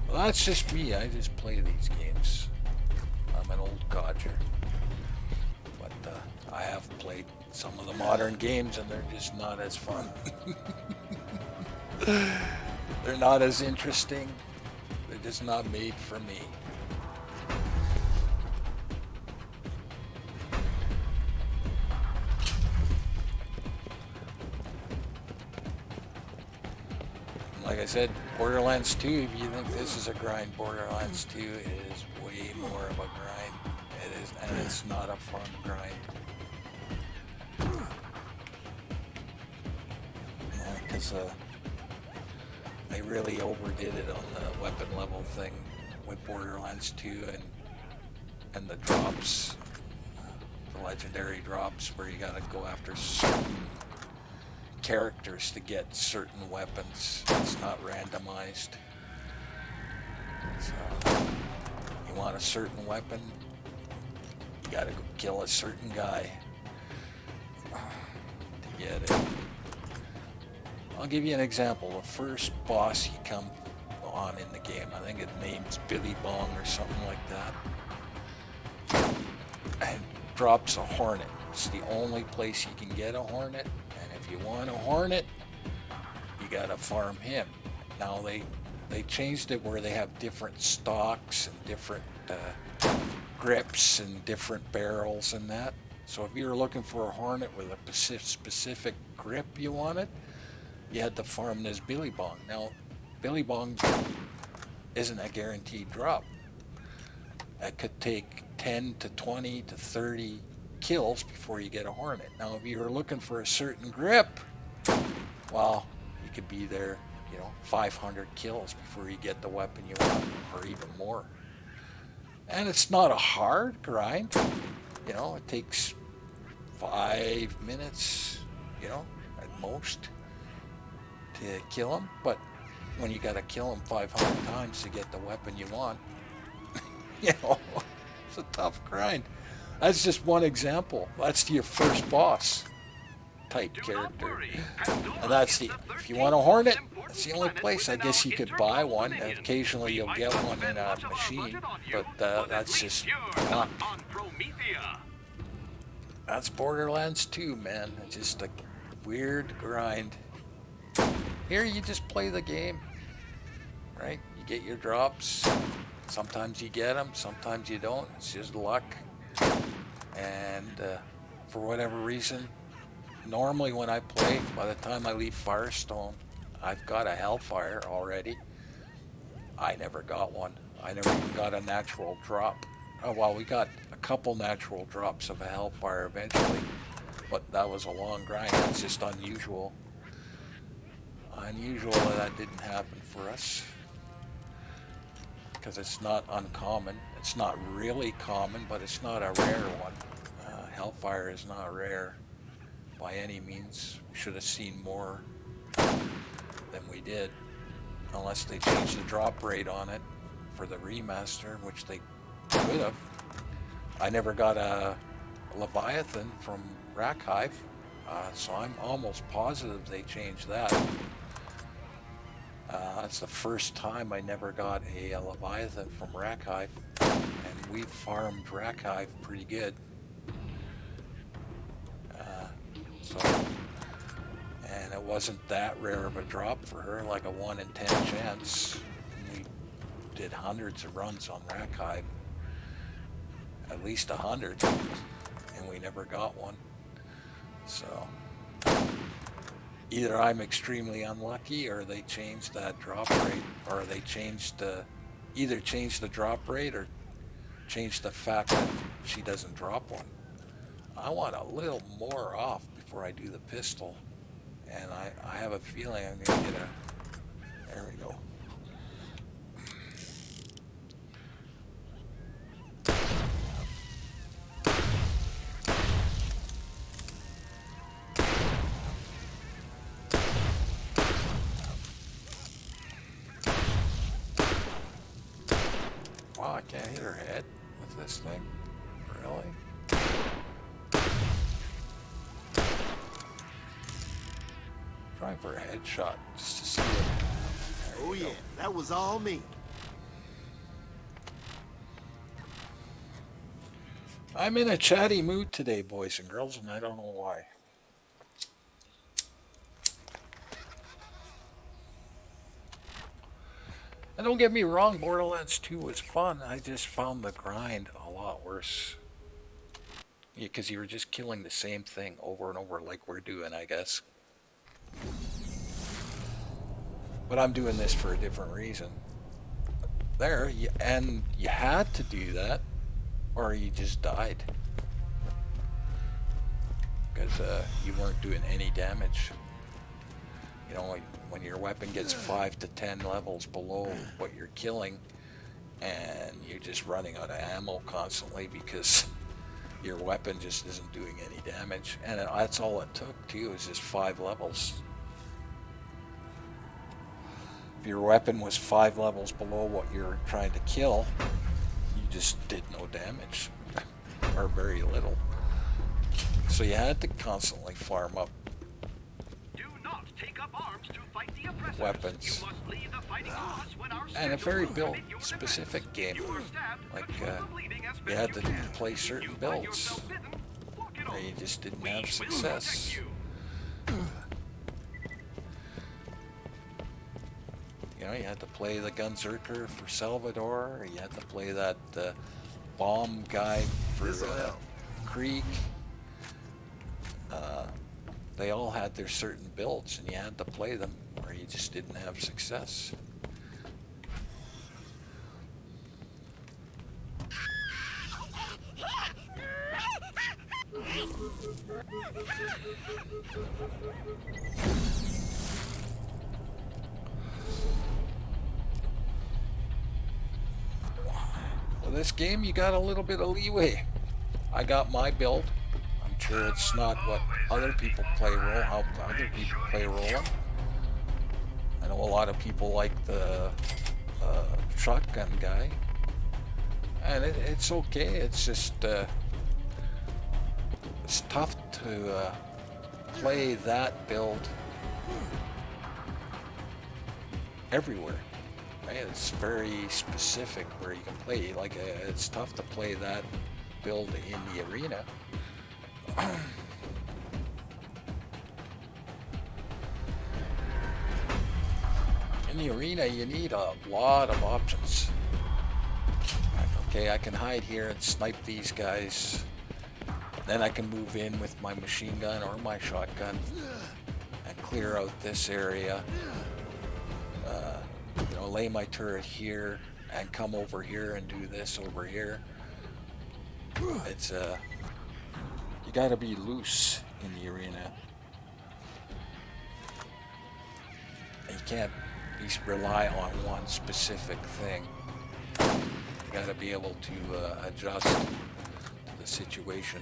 S1: Well, that's just me. I just play these games. I'm an old codger. But I have played some of the modern games and they're just not as fun. They're not as interesting. They're just not made for me. Like I said, Borderlands 2, if you think this is a grind, Borderlands 2 is way more of a grind. It is, and it's not a fun grind. Yeah, because they really overdid it on the weapon level thing with Borderlands 2 and the drops, the legendary drops where you gotta go after certain characters to get certain weapons. It's not randomized. So you want a certain weapon, you gotta go kill a certain guy to get it. I'll give you an example. The first boss you come on in the game, I think his name's Billy Bong or something like that, and drops a hornet. It's the only place you can get a hornet. If you want a hornet, you gotta farm him. Now they changed it where they have different stocks and different grips and different barrels and that. So if you were looking for a hornet with a specific grip you wanted, you had to farm this Billy Bong. Now, Billy Bong isn't a guaranteed drop. It could take 10 to 20 to 30 kills before you get a hornet. Now, if you were looking for a certain grip, well, you could be there, 500 kills before you get the weapon you want, or even more. And it's not a hard grind. It takes 5 minutes, at most to kill him. But when you gotta kill him 500 times to get the weapon you want, it's a tough grind. That's just one example. That's your first boss type character. And that's if you want a hornet, that's the only place. I guess you could buy one. Occasionally you'll get one in a machine, but that's just luck. That's Borderlands 2, man. It's just a weird grind. Here you just play the game, right? You get your drops. Sometimes you get them, sometimes you don't. It's just luck. And for whatever reason, normally when I play, by the time I leave Firestone, I've got a Hellfire already. I never got one. I never even got a natural drop. Oh, well, we got a couple natural drops of a Hellfire eventually, but that was a long grind. It's just unusual. Unusual that didn't happen for us, because it's not uncommon. It's not really common, but it's not a rare one. Hellfire is not rare by any means. We should have seen more than we did, unless they changed the drop rate on it for the remaster, which they could have. I never got a Leviathan from Rackhive, so I'm almost positive they changed that. That's the first time I never got a Leviathan from Rackhive, and we farmed Rackhive pretty good. And it wasn't that rare of a drop for her, like a 1 in 10 chance. We did hundreds of runs on Rackhive, at least 100, and we never got one. So either I'm extremely unlucky, or they changed that drop rate, or they either changed the drop rate or changed the fact that she doesn't drop one. I want a little more off before I do the pistol, And I have a feeling I'm going to get a... There we go. Wow, I can't hit her head with this thing. Really? Trying for a headshot just to see it.
S2: Oh yeah, that was all me.
S1: I'm in a chatty mood today, boys and girls, and I don't know why. And don't get me wrong, Borderlands 2 was fun. I just found the grind a lot worse. Yeah, because you were just killing the same thing over and over like we're doing, I guess. But I'm doing this for a different reason. And you had to do that, or you just died. Because you weren't doing any damage. You know, when your weapon gets 5 to 10 levels below what you're killing, and you're just running out of ammo constantly because your weapon just isn't doing any damage. And that's all it took, too, is just 5 levels. If your weapon was 5 levels below what you're trying to kill, you just did no damage, or very little. So you had to constantly farm up
S3: Do not take up arms to fight the oppressors.
S1: weapons.
S3: You must leave the fighting to us when our
S1: And a
S3: schedule
S1: very
S3: will
S1: build
S3: permit your
S1: specific
S3: defense.
S1: game.
S3: You are stabbed,
S1: Like
S3: control the bleeding as
S1: you
S3: best
S1: had to
S3: you can.
S1: play
S3: If
S1: certain
S3: you find
S1: builds,
S3: yourself bitten, walk it
S1: or
S3: off.
S1: you just didn't
S3: We
S1: have
S3: will
S1: success.
S3: protect you.
S1: You know, you had to play the Gunzerker for Salvador, or you had to play that bomb guy for
S2: This'll help.
S1: Krieg. They all had their certain builds, and you had to play them, or you just didn't have success. Well, this game, you got a little bit of leeway. I got my build. I'm sure it's not what other people play how other people play Roland. I know a lot of people like the shotgun guy, and it's okay. It's just it's tough to play that build everywhere. Right? It's very specific where you can play. Like it's tough to play that build in the arena. In the arena, you need a lot of options. Like, okay, I can hide here and snipe these guys. Then I can move in with my machine gun or my shotgun and clear out this area. You know, lay my turret here and come over here and do this over here. It's you gotta be loose in the arena. You can't rely on one specific thing. You gotta be able to adjust to the situation.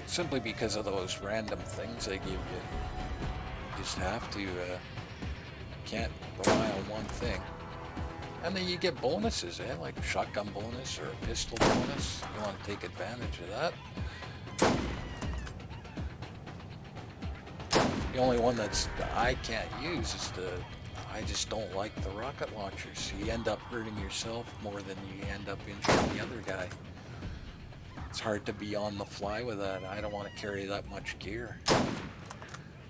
S1: Simply because of those random things they give you. You just have to, can't rely on one thing. And then you get bonuses, like a shotgun bonus or a pistol bonus. You want to take advantage of that. The only one that I can't use is I just don't like the rocket launchers. You end up hurting yourself more than you end up injuring the other guy. It's hard to be on the fly with that. I don't want to carry that much gear.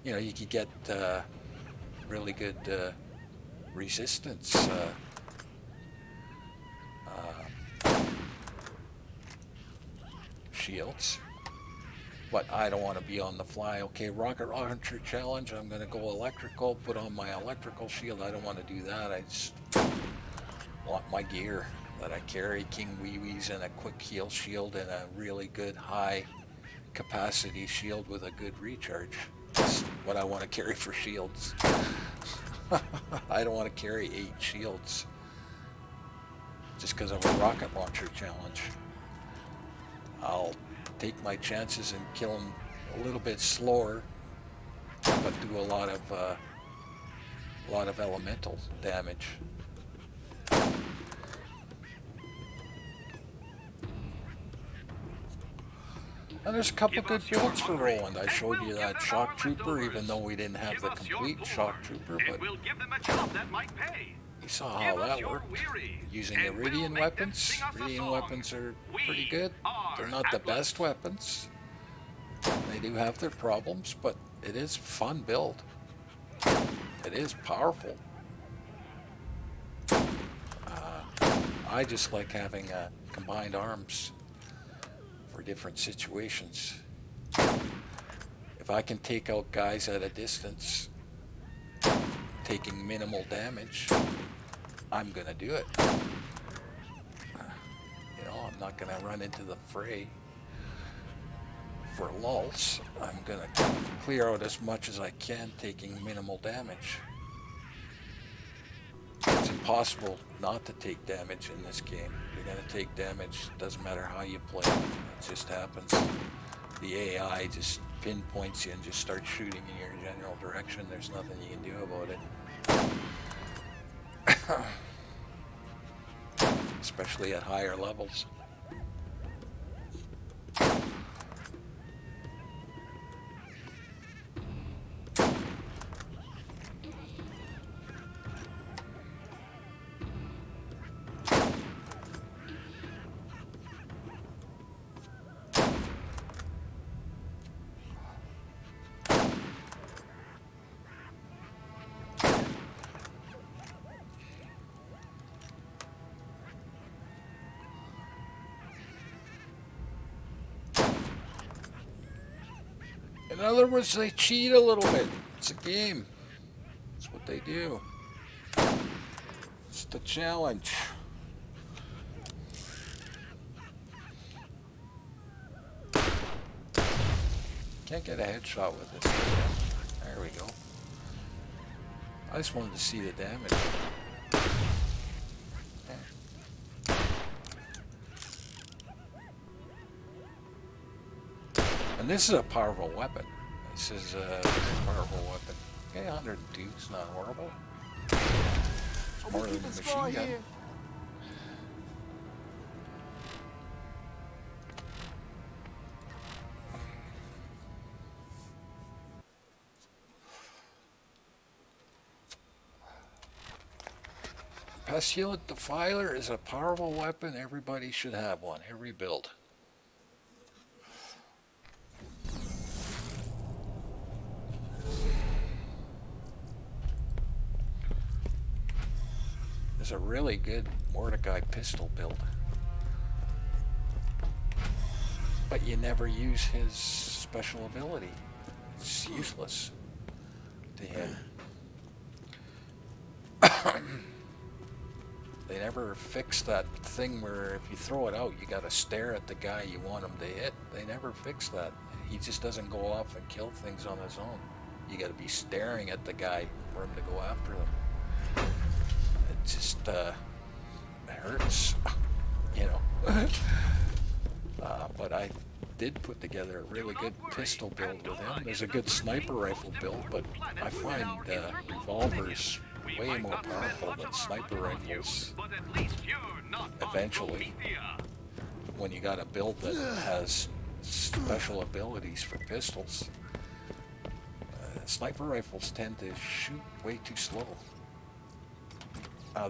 S1: You know, you could get really good resistance shields, but I don't want to be on the fly. Okay, rocket launcher challenge, I'm going to go electrical, put on my electrical shield. I don't want to do that. I just want my gear. that I carry King Wee Wees and a quick heal shield and a really good high capacity shield with a good recharge. That's what I want to carry for shields. I don't want to carry 8 shields just because of a rocket launcher challenge. I'll take my chances and kill them a little bit slower, but do a lot of elemental damage. And there's a couple good builds for Roland. I showed you that Shock Trooper, even though we didn't have the complete Shock Trooper, but you saw how that worked. Using Iridian weapons. Iridian weapons are pretty good. They're not the best weapons. They do have their problems, but it is a fun build. It is powerful. I just like having combined arms for different situations. If I can take out guys at a distance, taking minimal damage, I'm gonna do it. You know, I'm not gonna run into the fray for lulz. I'm gonna clear out as much as I can, taking minimal damage. It's impossible not to take damage in this game. You're gonna take damage, doesn't matter how you play. It just happens. The AI just pinpoints you and just starts shooting in your general direction. There's nothing you can do about it. Especially at higher levels. In other words, they cheat a little bit. It's a game. That's what they do. It's the challenge. Can't get a headshot with it. There we go. I just wanted to see the damage. And this is a powerful weapon. This is a powerful weapon. Okay, 102 is not horrible. It's more than a machine gun. Pestilent Defiler is a powerful weapon. Everybody should have one. Every build. There's a really good Mordecai pistol build. But you never use his special ability. It's useless to him. They never fix that thing where if you throw it out, you gotta stare at the guy you want him to hit. They never fix that. He just doesn't go off and kill things on his own. You gotta be staring at the guy for him to go after them. It just, it hurts, you know. But I did put together a really good pistol build with him. There's a good sniper rifle build, but I find revolvers way more powerful than sniper rifles eventually, when you got a build that has special abilities for pistols. Sniper rifles tend to shoot way too slow.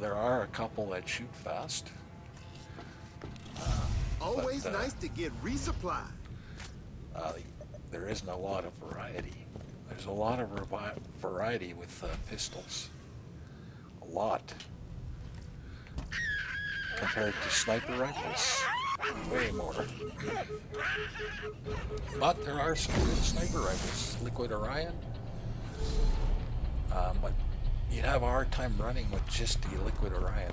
S1: There are a couple that shoot fast.
S2: Always nice to get resupplied.
S1: There isn't a lot of variety. There's a lot of variety with pistols. A lot. Compared to sniper rifles. Way more. But there are some good sniper rifles. Liquid Orion. But you'd have a hard time running with just the Liquid Orion.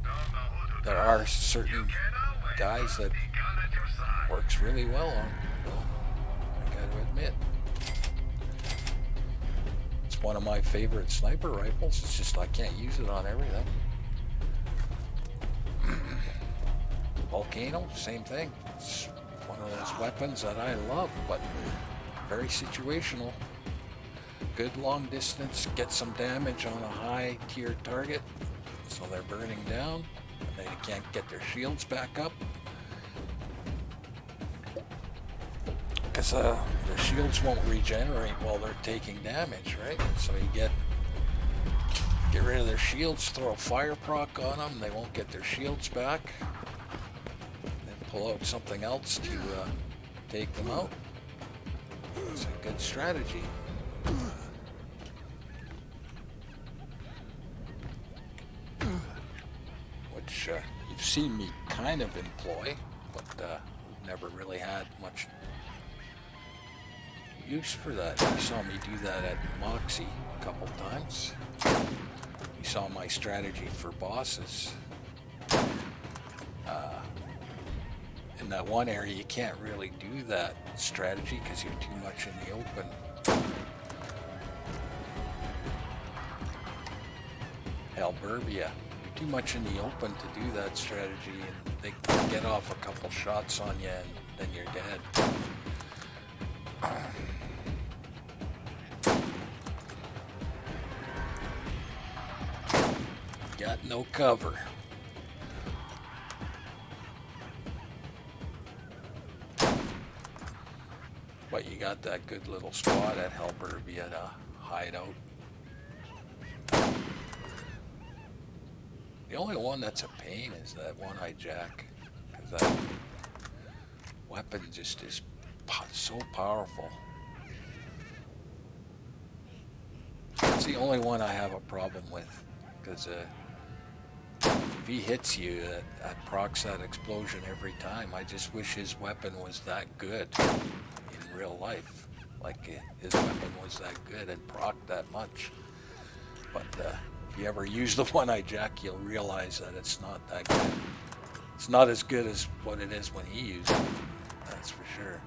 S4: No, no,
S1: there are
S4: You
S1: certain
S4: can always
S1: guys
S4: trust
S1: that
S4: the gun at your side.
S1: works really well on, though. I got to admit. It's one of my favorite sniper rifles. It's just I can't use it on everything. Volcano, same thing. It's one of those weapons that I love, but very situational. Good long distance, get some damage on a high tier target, so they're burning down, and they can't get their shields back up. Because their shields won't regenerate while they're taking damage, right? So you get rid of their shields, throw a fire proc on them, they won't get their shields back. Then pull out something else to take them out. It's a good strategy. Which you've seen me kind of employ, but never really had much use for that. You saw me do that at Moxie a couple times. You saw my strategy for bosses. In that one area, you can't really do that strategy because you're too much in the open. Alburbia, you're too much in the open to do that strategy, and they get off a couple shots on you, and then you're dead. Got no cover. But you got that good little spot at Halburbia to hide out. The only one that's a pain is that one-eyed Jack, because that weapon just is so powerful. It's the only one I have a problem with, because if he hits you, that procs that explosion every time. I just wish his weapon was that good in real life. Like his weapon was that good and proc that much. But if you ever use the one-eyed Jack, you'll realize that it's not that good. It's not as good as what it is when he used it. That's for sure.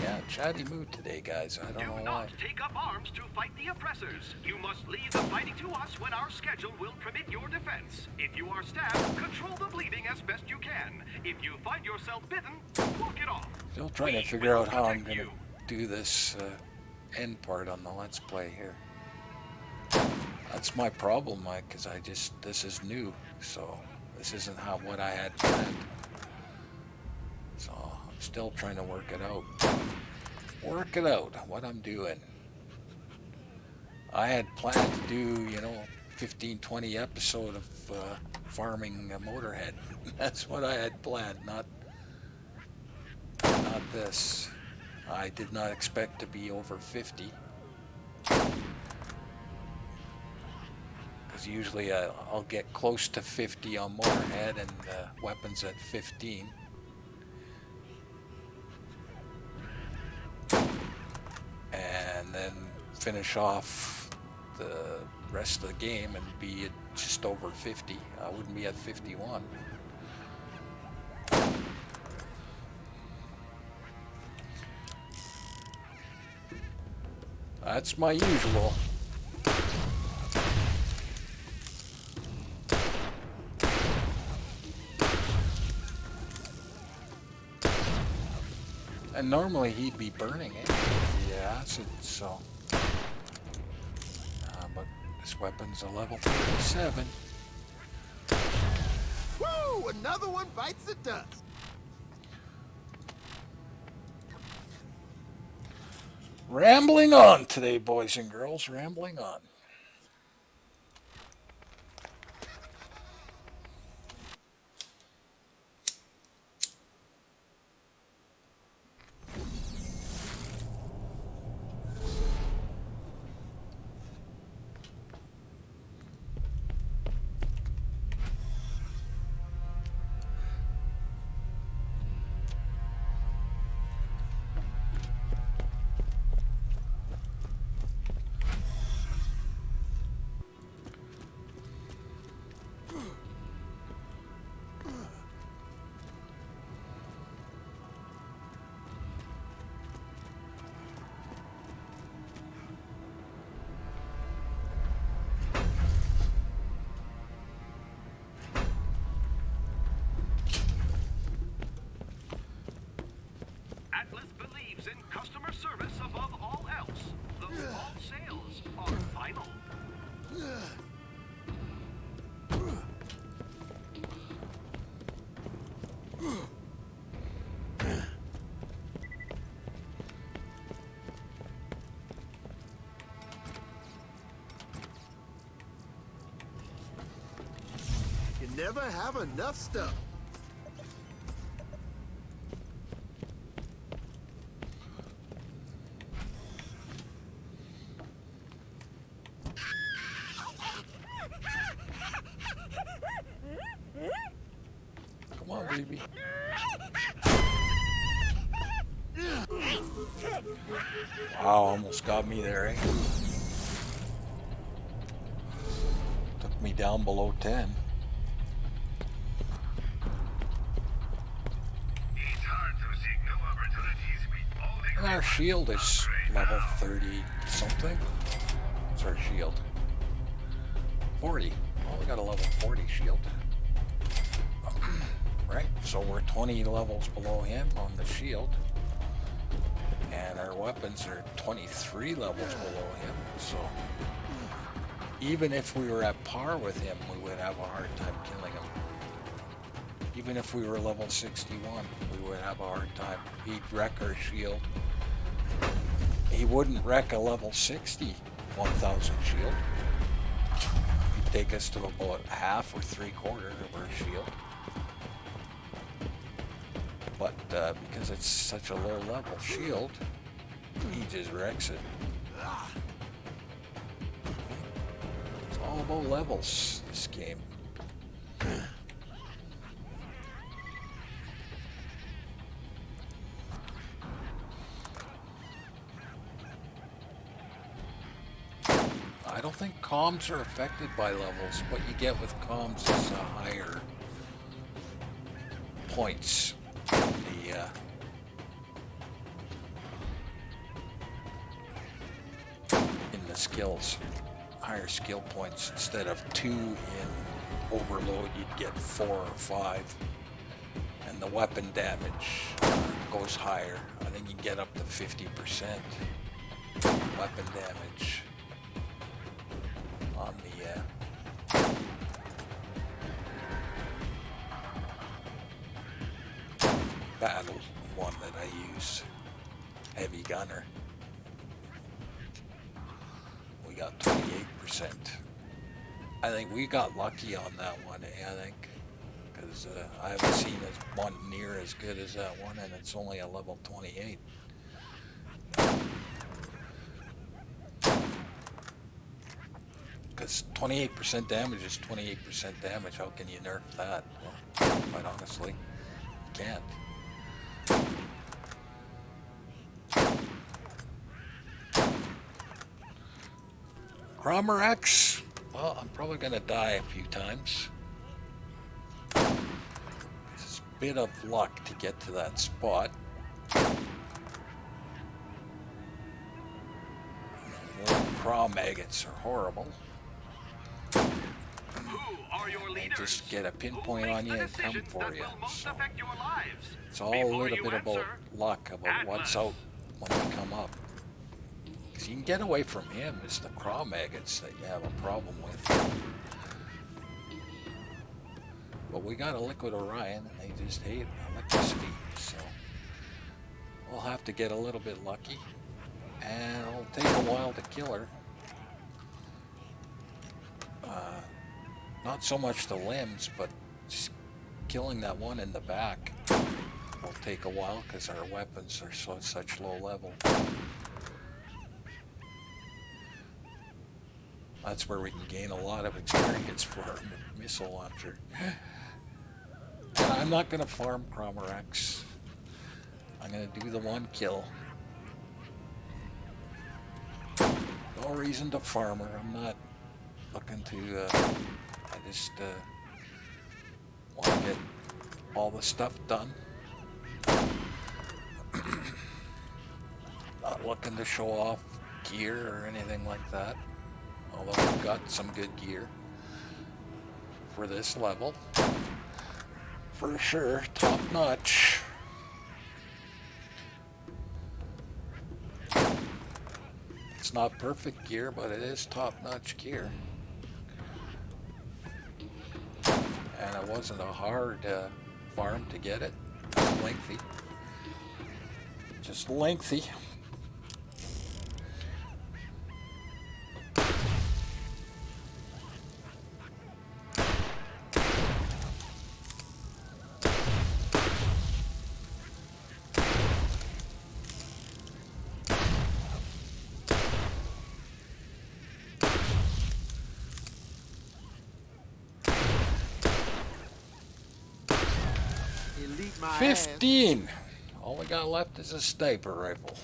S1: Yeah, chatty mood today, guys. I don't know why.
S3: Do not take up arms to fight the oppressors. You must leave the fighting to us when our schedule will permit your defense. If you are stabbed, control the bleeding as best you can. If you find yourself bitten, walk it off.
S1: Still trying to figure out how I'm going to do this end part on the Let's Play here. That's my problem, Mike, because this is new, so this isn't what I had planned. So I'm still trying to work it out. What I'm doing. I had planned to do, 15, 20 episode of farming a Motorhead. That's what I had planned, not this. I did not expect to be over 50. Because usually I'll get close to 50 on Motorhead and weapons at 15. And then finish off the rest of the game and be at just over 50. I wouldn't be at 51. That's my usual. And normally he'd be burning it with the acid, so. But this weapon's a level 37.
S2: Woo! Another one bites the dust.
S1: Rambling on today, boys and girls. Rambling on.
S2: never have enough stuff.
S1: Come on, baby. Wow, almost got me there, eh? Took me down below 10.
S4: It's hard to seek new opportunities with all the
S1: And our shield is level 30 something. What's our shield? 40. Oh, we got a level 40 shield. Right, so we're 20 levels below him on the shield. And our weapons are 23 levels below him. So even if we were at par with him, we would have a hard time killing him. Even if we were level 61, we would have a hard time. He'd wreck our shield. He wouldn't wreck a level 60 1000 shield. He'd take us to about half or 3/4 of our shield. But because it's such a low level shield, he just wrecks it. It's all about levels, this game. I don't think comms are affected by levels. What you get with comms is higher points. In the skills, higher skill points. Instead of 2 in overload, you'd get 4 or 5, and the weapon damage goes higher. I think you get up to 50% weapon damage on the battle one that I use, heavy gunner. We got 28%. I think we got lucky on that one, I think, because I haven't seen one near as good as that one, and it's only a level 28. Because 28% damage is 28% damage. How can you nerf that? Well, quite honestly, you can't. Cromer X. Well, I'm probably going to die a few times. It's a bit of luck to get to that spot. Craw maggots are horrible.
S3: Who are your
S1: They
S3: leaders?
S1: just get a
S3: Who
S1: pinpoint
S3: makes
S1: on
S3: the
S1: you and come
S3: decisions
S1: for
S3: that
S1: you.
S3: will most
S1: So
S3: affect your lives?
S1: it's all a
S3: Before
S1: little
S3: you
S1: bit about
S3: answer,
S1: luck, about what's
S3: Atlas.
S1: out when you come up. Because you can get away from him. It's the craw maggots that you have a problem with. But we got a Liquid Orion, and they just hate electricity. So we'll have to get a little bit lucky. And it'll take a while to kill her. Not so much the limbs, but just killing that one in the back will take a while because our weapons are such low level. That's where we can gain a lot of experience for our missile launcher. And I'm not going to farm Cromer X. I'm going to do the one kill. No reason to farm her. I'm not looking to... I just want to get all the stuff done. Not looking to show off gear or anything like that. Although we've got some good gear for this level. For sure, top notch. It's not perfect gear, but it is top notch gear. And it wasn't a hard farm to get it. It's lengthy. Just lengthy.
S2: elite my ass.
S1: 15. All we got left is a sniper rifle.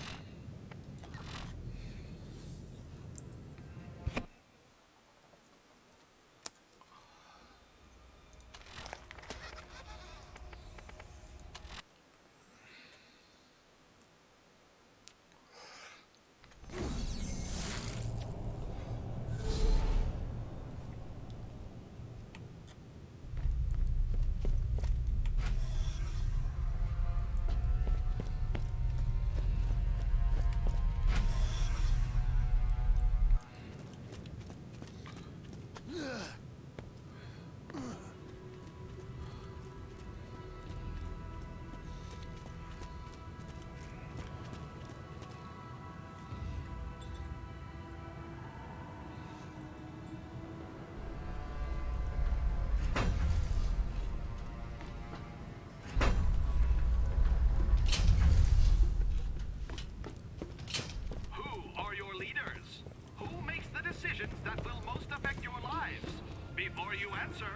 S3: decisions that will most affect your lives. Before you answer,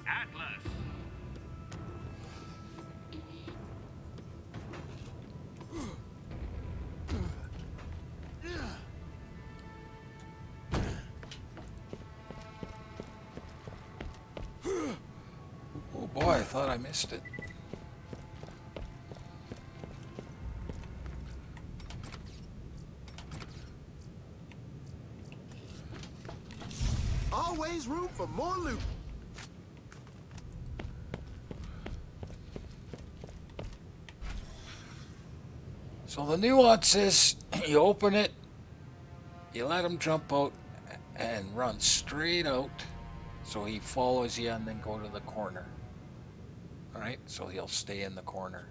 S3: Atlas.
S1: Oh boy, I thought I missed it.
S2: Always room for more loot.
S1: So the nuance is, you open it, you let him jump out and run straight out, so he follows you and then go to the corner. Alright, so he'll stay in the corner.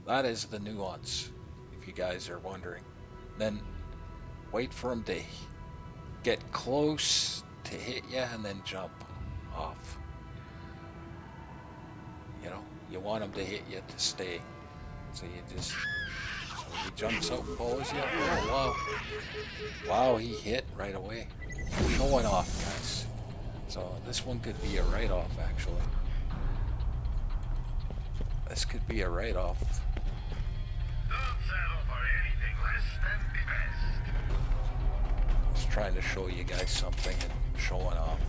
S1: That is the nuance, if you guys are wondering. Then wait for him to get close to hit you and then jump off. You know, you want him to hit you to stay. So you just... He jumps out and follows you. Oh, wow. Wow, he hit right away. Showing off, guys. So this one could be a write-off, actually. This could be a write-off.
S4: Don't settle for anything less than the best.
S1: Just trying to show you guys something and showing off.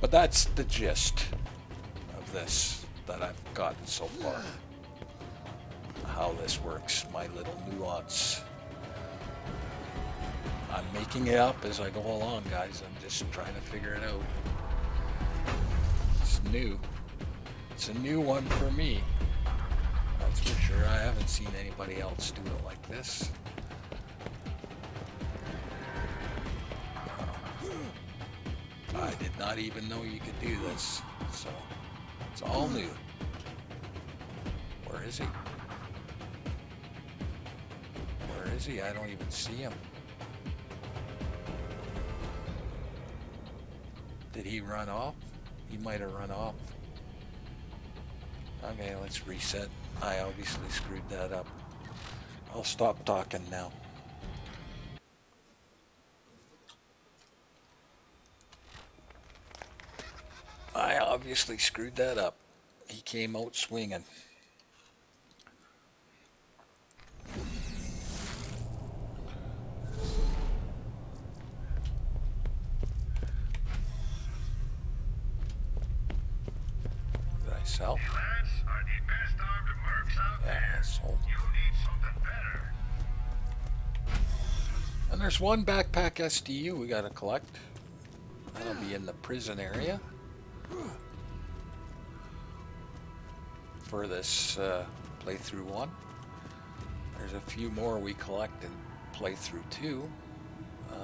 S1: But that's the gist of this that I've gotten so far. How this works, my little nuance. I'm making it up as I go along, guys. I'm just trying to figure it out. It's new. It's a new one for me. That's for sure. I haven't seen anybody else do it like this. I did not even know you could do this. So, it's all new. Where is he? Where is he? I don't even see him. Did he run off? He might have run off. Okay, let's reset. I obviously screwed that up. I'll stop talking now. I obviously screwed that up. He came out swinging. Sell?
S4: The lads are the best armed mercs out there.
S1: Asshole.
S4: You need something better.
S1: And there's one backpack SDU we gotta collect. That'll be in the prison area. For this playthrough 1. There's a few more we collect in playthrough 2.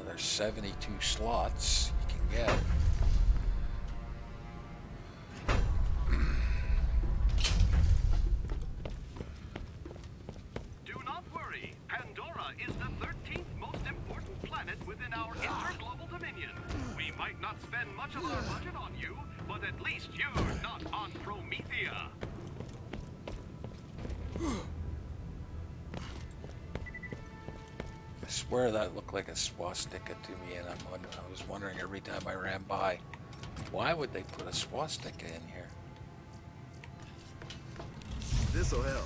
S1: There's 72 slots you can get.
S3: Not spend much of our budget on you, but at least you're not on Promethea.
S1: I swear that looked like a swastika to me, and I was wondering every time I ran by, why would they put a swastika in here?
S2: This'll help.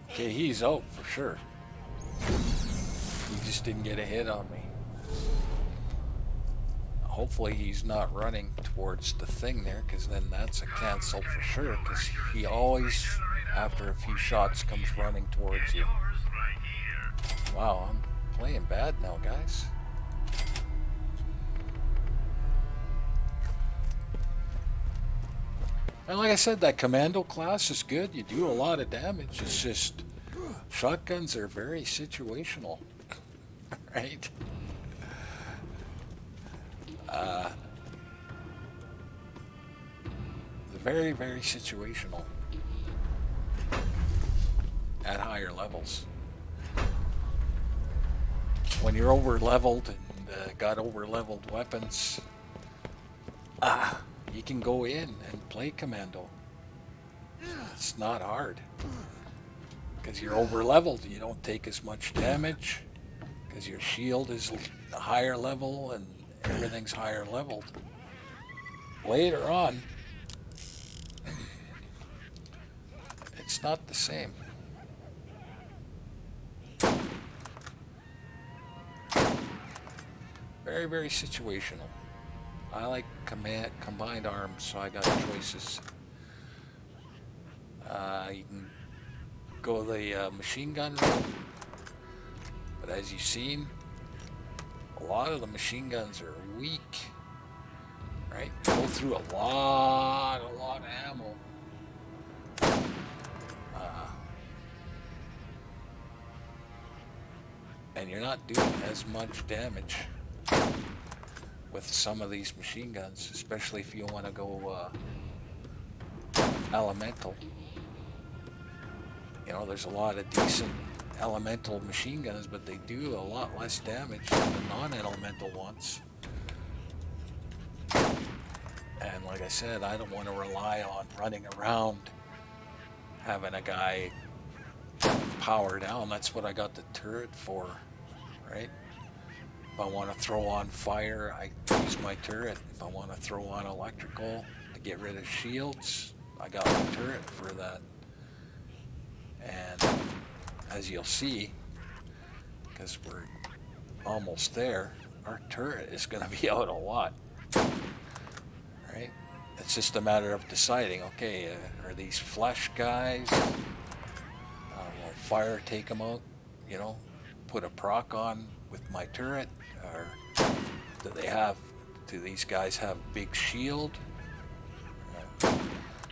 S1: Okay, he's out for sure. He just didn't get a hit on me. Hopefully he's not running towards the thing there, because then that's a cancel for sure, because he always, after a few shots, comes running towards you.
S4: Yours right here.
S1: Wow, I'm playing bad now, guys. And like I said, that commando class is good. You do a lot of damage. It's just shotguns are very situational, right? Very, very situational at higher levels. When you're over leveled and got over leveled weapons, you can go in and play commando. It's not hard because you're over leveled. You don't take as much damage because your shield is a higher level and everything's higher leveled. Later on, it's not the same. Very, very situational. I like combined arms, so I got choices. You can go the machine gun route, but as you've seen, a lot of the machine guns are weak, right? You go through a lot of ammo. And you're not doing as much damage with some of these machine guns, especially if you want to go elemental. You know, there's a lot of decent elemental machine guns, but they do a lot less damage than the non-elemental ones. And like I said, I don't want to rely on running around having a guy power down. That's what I got the turret for, right? If I want to throw on fire, I use my turret. If I want to throw on electrical to get rid of shields, I got my turret for that. And as you'll see, because we're almost there, our turret is going to be out a lot, right? It's just a matter of deciding, okay, are these flesh guys? Will fire take them out? You know, put a proc on with my turret? Or do these guys have big shield?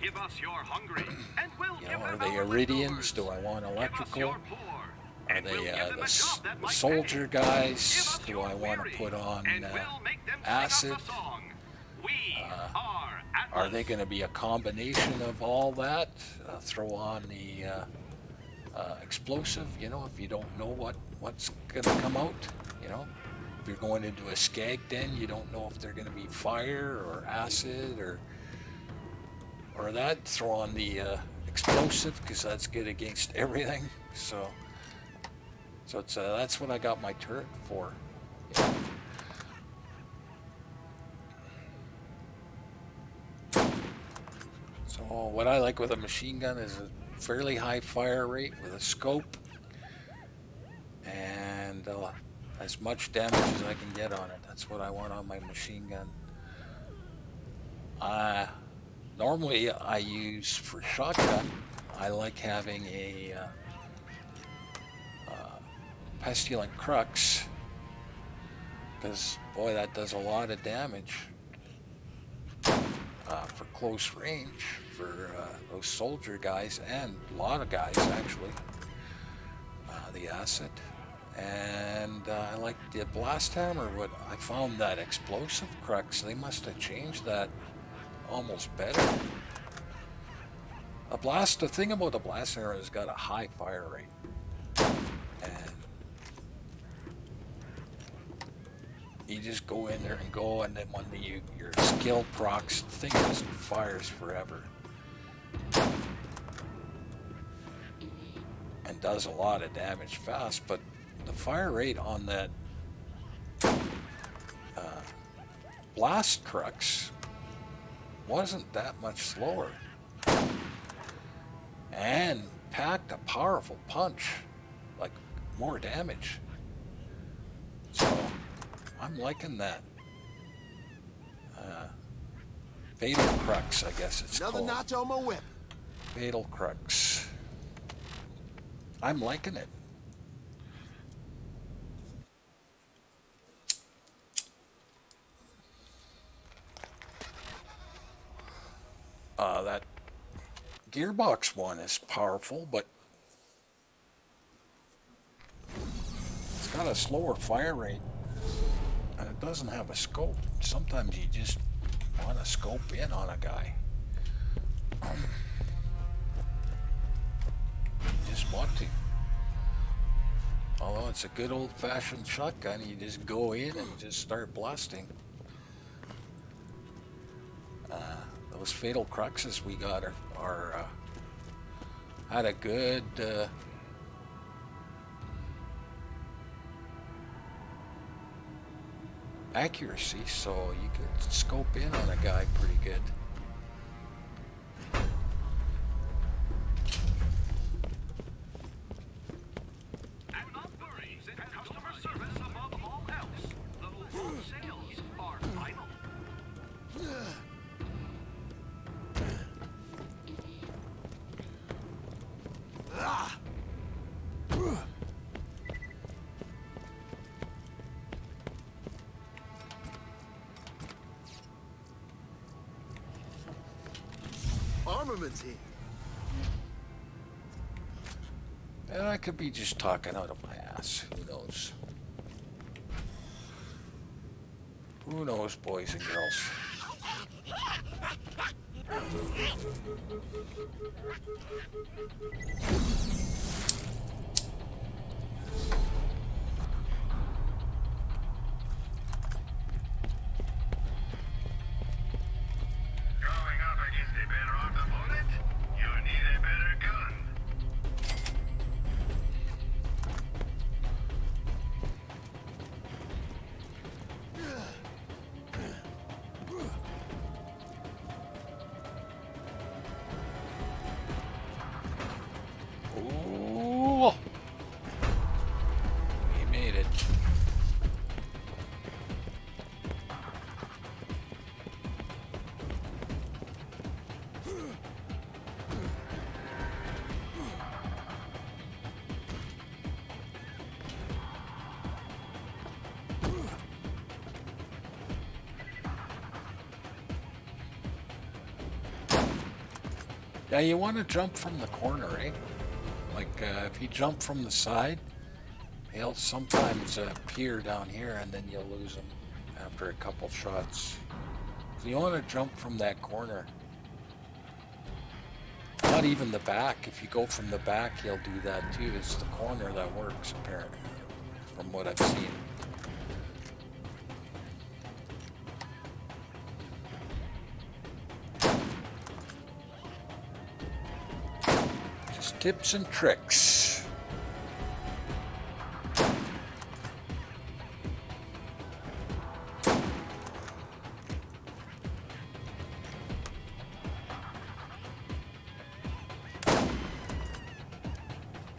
S3: Give us your hungry, and we'll
S1: You
S3: give
S1: know, are
S3: them
S1: they
S3: our
S1: Iridians?
S3: leftovers.
S1: Do I want
S3: Give us
S1: electrical?
S3: your poor,
S1: Are
S3: and
S1: they
S3: we'll give them a
S1: the
S3: job that might
S1: soldier
S3: pay.
S1: guys?
S3: Give us
S1: Do
S3: your
S1: I want to
S3: weary,
S1: put on
S3: and we'll make them sing
S1: acid?
S3: us a song. We are Atlas.
S1: Are they going to be a combination of all that? Throw on the explosive, you know, if you don't know what's going to come out, you know. If you're going into a skag den, you don't know if they're going to be fire or acid or that. Throw on the explosive because that's good against everything. So it's that's what I got my turret for. Yeah. So what I like with a machine gun is a fairly high fire rate with a scope and as much damage as I can get on it. That's what I want on my machine gun. Normally I use for shotgun, I like having a pestilent crux because boy, that does a lot of damage for close range for those soldier guys and a lot of guys actually. The acid. And I like the blast hammer. What I found that explosive crux, they must have changed that almost better. The thing about the blast hammer is it's got a high fire rate. And You just go in there and go, and then when your skill procs, the thing just fires forever. And does a lot of damage fast, but the fire rate on that blast crux wasn't that much slower. And packed a powerful punch, like more damage. So I'm liking that. Fatal Crux, I guess it's
S2: Another
S1: called.
S2: notch on my whip.
S1: Fatal Crux. I'm liking it. That gearbox one is powerful, but it's got a slower fire rate, and it doesn't have a scope. Sometimes you just want to scope in on a guy. You just want to. Although it's a good old-fashioned shotgun, you just go in and just start blasting. Those fatal cruxes we got are had a good accuracy, so you could scope in on a guy pretty good.
S3: And not worry, customer service above all else. Though all sales are final.
S2: Armaments here.
S1: And I could be just talking out of my ass. Who knows? Who knows, boys and girls?
S4: Going up against a better armed opponent, you need a better gun.
S1: Ooh! We made it. Yeah, you want to jump from the corner, eh? Like, if you jump from the side, he'll sometimes appear down here, and then you'll lose him after a couple shots. So you want to jump from that corner. Not even the back. If you go from the back, he'll do that too. It's the corner that works, apparently, from what I've seen. Just tips and tricks.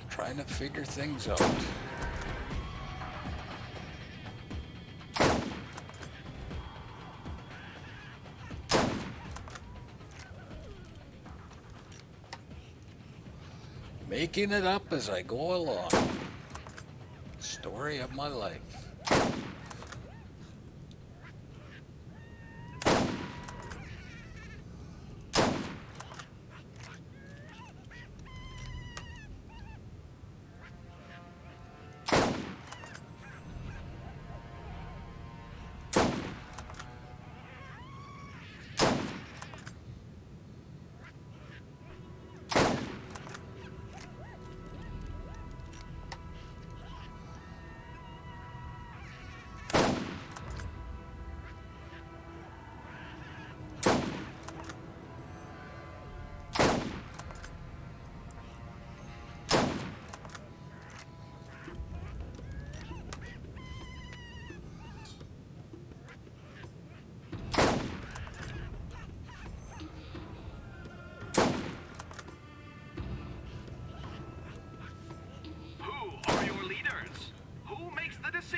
S1: Trying to figure things out. Making it up as I go along. Story of my life.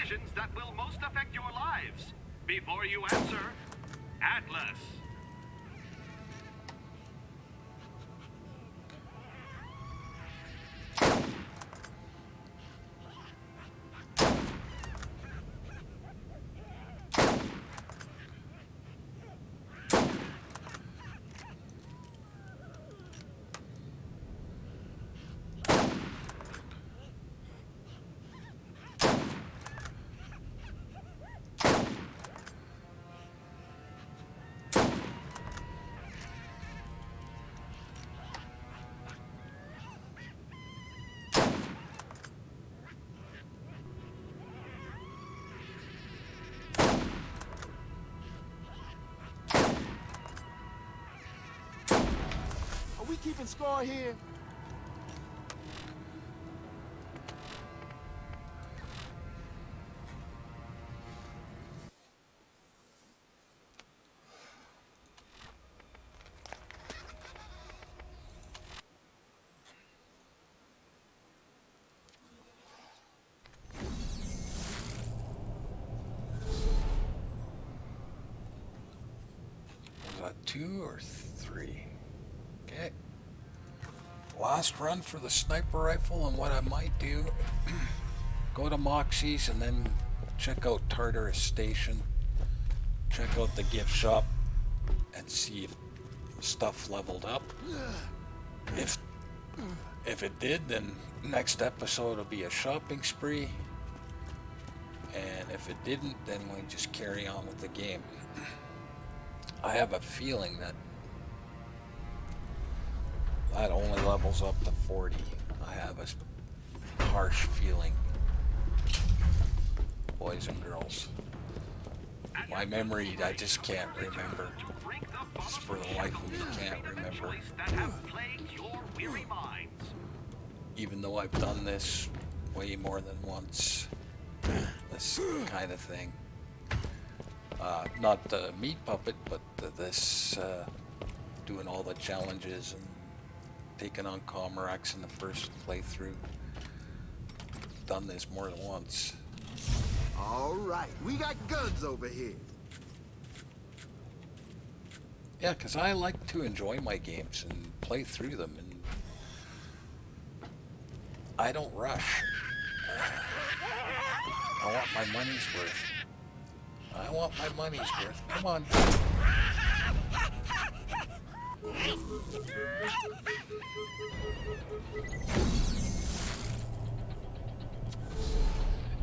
S3: decisions that will most affect your lives. Before you answer, Atlas.
S2: Are we keeping score here?
S1: Was that 2 or 3? Okay. Last run for the sniper rifle, and what I might do, go to Moxie's and then check out Tartarus Station, check out the gift shop, and see if stuff leveled up. If it did, then next episode will be a shopping spree, and if it didn't, then we just carry on with the game. I have a feeling that only levels up to 40. I have a harsh feeling. Boys and girls. My memory, I just can't remember. Just for the life of me, can't remember. Even though I've done this way more than once. This kind of thing. Not the meat puppet, but this doing all the challenges and taking on Comrades in the first playthrough. Done this more than once.
S2: All right, we got guns over here.
S1: Yeah, because I like to enjoy my games and play through them, and I don't rush. I want my money's worth. I want my money's worth. Come on.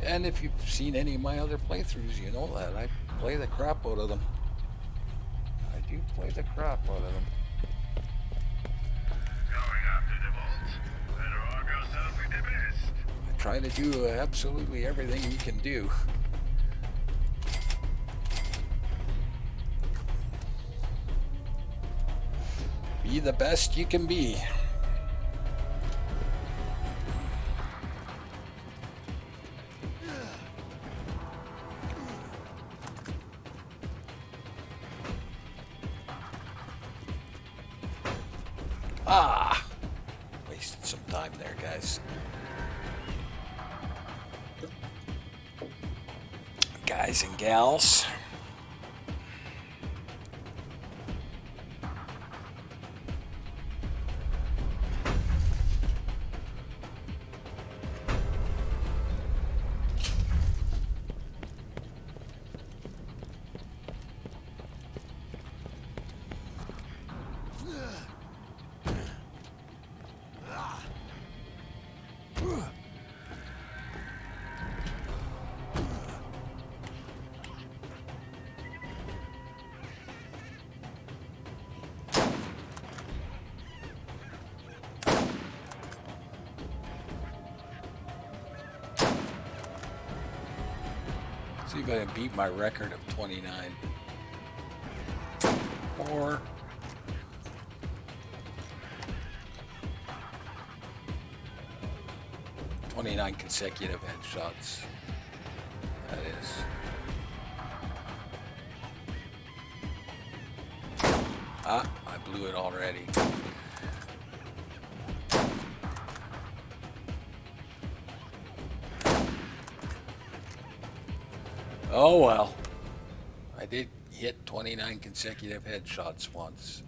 S1: And if you've seen any of my other playthroughs, you know that I play the crap out of them. I do play the crap out of them.
S4: Going after the vault? Better arm yourself with the best.
S1: I try to do absolutely everything you can do. Be the best you can be. Ah! Wasted some time there, guys. Guys and gals. See if I can beat my record of 29. Or 29 consecutive headshots. That is. Ah, I blew it already. Oh well. I did hit 29 consecutive headshots once.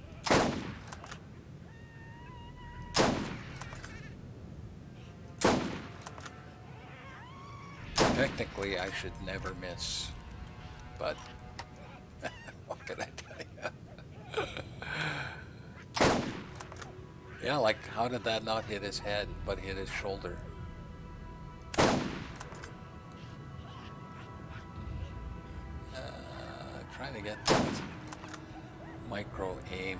S1: Technically, I should never miss, but what can I tell you? Yeah, like, how did that not hit his head, but hit his shoulder? Trying to get that micro aim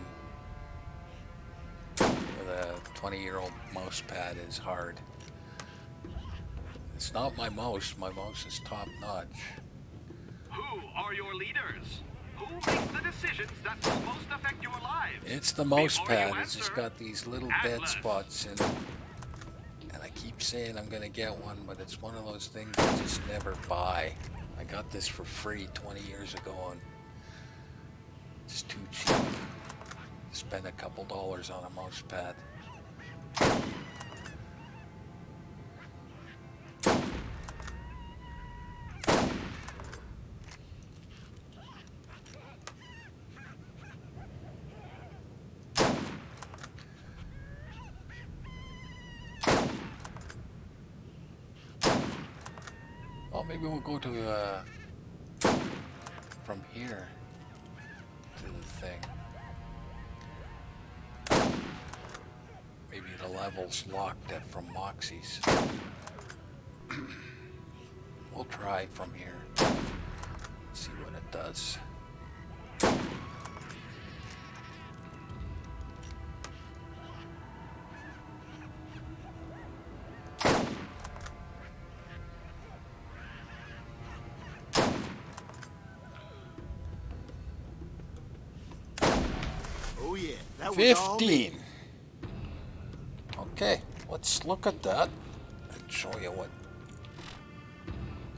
S1: with a 20-year-old mouse pad is hard. It's not my mouse is top notch.
S3: Who are your leaders? Who makes the decisions that will most affect your lives?
S1: It's the mouse
S3: Before you
S1: pad, it's just
S3: answer,
S1: got these little dead
S3: Atlas.
S1: spots in it. And I keep saying I'm gonna get one, but it's one of those things I just never buy. I got this for free 20 years ago and it's too cheap. Spend a couple dollars on a mouse pad. Well, maybe we'll go to from here to the thing. Maybe the level's locked at from Moxie's. We'll try from here. See what it does.
S2: Oh yeah, that was all me.
S1: 15. Okay, let's look at that and show you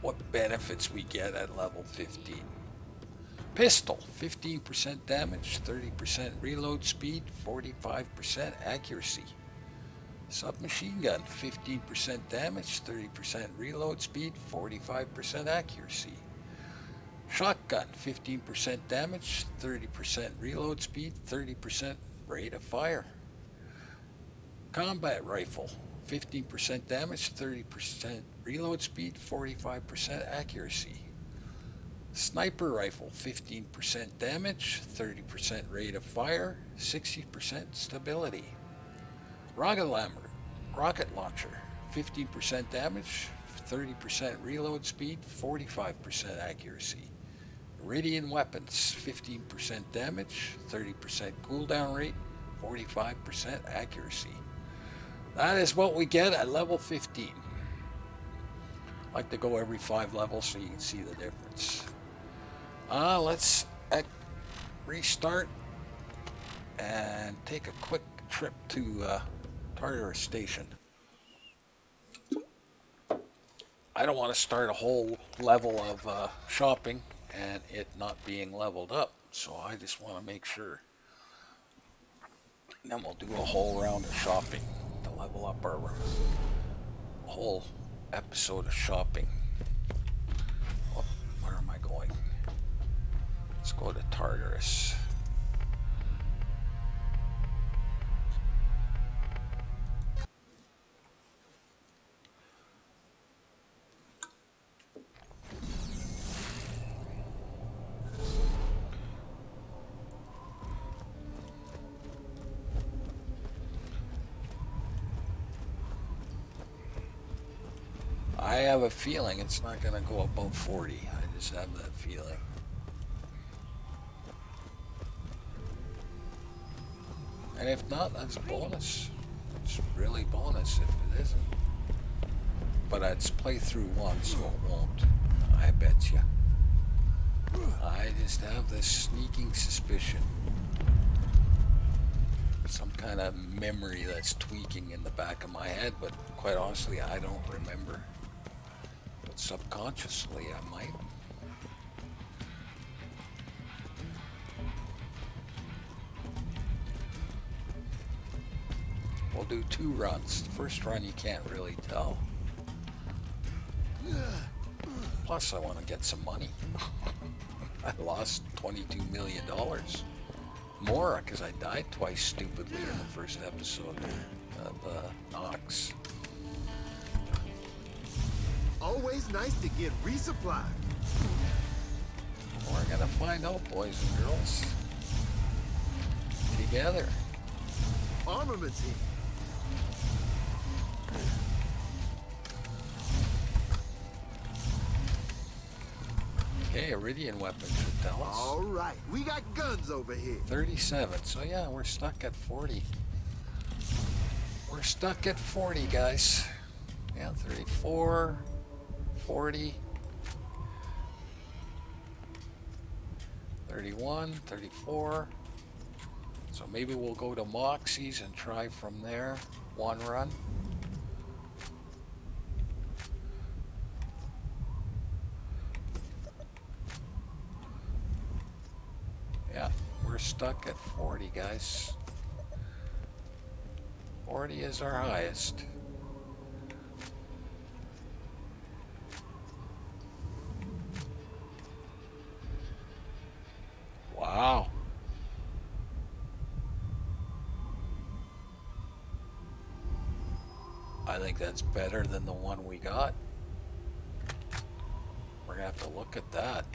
S1: what benefits we get at level 15. Pistol, 15% damage, 30% reload speed, 45% accuracy. Submachine gun, 15% damage, 30% reload speed, 45% accuracy. Shotgun, 15% damage, 30% reload speed, 30% rate of fire. Combat rifle, 15% damage, 30% reload speed, 45% accuracy. Sniper rifle, 15% damage, 30% rate of fire, 60% stability. Rocket launcher, 15% damage, 30% reload speed, 45% accuracy. Iridian weapons, 15% damage, 30% cooldown rate, 45% accuracy. That is what we get at level 15. I like to go every 5 levels so you can see the difference. Let's restart and take a quick trip to Tartarus Station. I don't want to start a whole level of shopping and it not being leveled up, so I just want to make sure. And then we'll do a whole round of shopping to level up our whole episode of shopping. Oh, where am I going? Let's go to Tartarus. I have a feeling it's not going to go above 40. I just have that feeling. And if not, that's a bonus. It's really bonus if it isn't. But it's playthrough 1, so it won't. I bet you. I just have this sneaking suspicion. Some kind of memory that's tweaking in the back of my head, but quite honestly, I don't remember. But subconsciously, I might. We'll do 2 runs. The first run you can't really tell. Plus, I want to get some money. I lost $22 million. More, because I died twice stupidly in the first episode of Nox.
S2: Always nice to get resupplied.
S1: We're going to find out, boys and girls. Together.
S2: Armaments here.
S1: Okay, Iridian weapons should tell us.
S2: All right, we got guns over here.
S1: 37. So yeah, we're stuck at 40. We're stuck at 40, guys. Yeah, 34, 40, 31, 34. So maybe we'll go to Moxie's and try from there. One run. Yeah, we're stuck at 40, guys. 40 is our highest. Wow. I think that's better than the one we got. We're gonna have to look at that.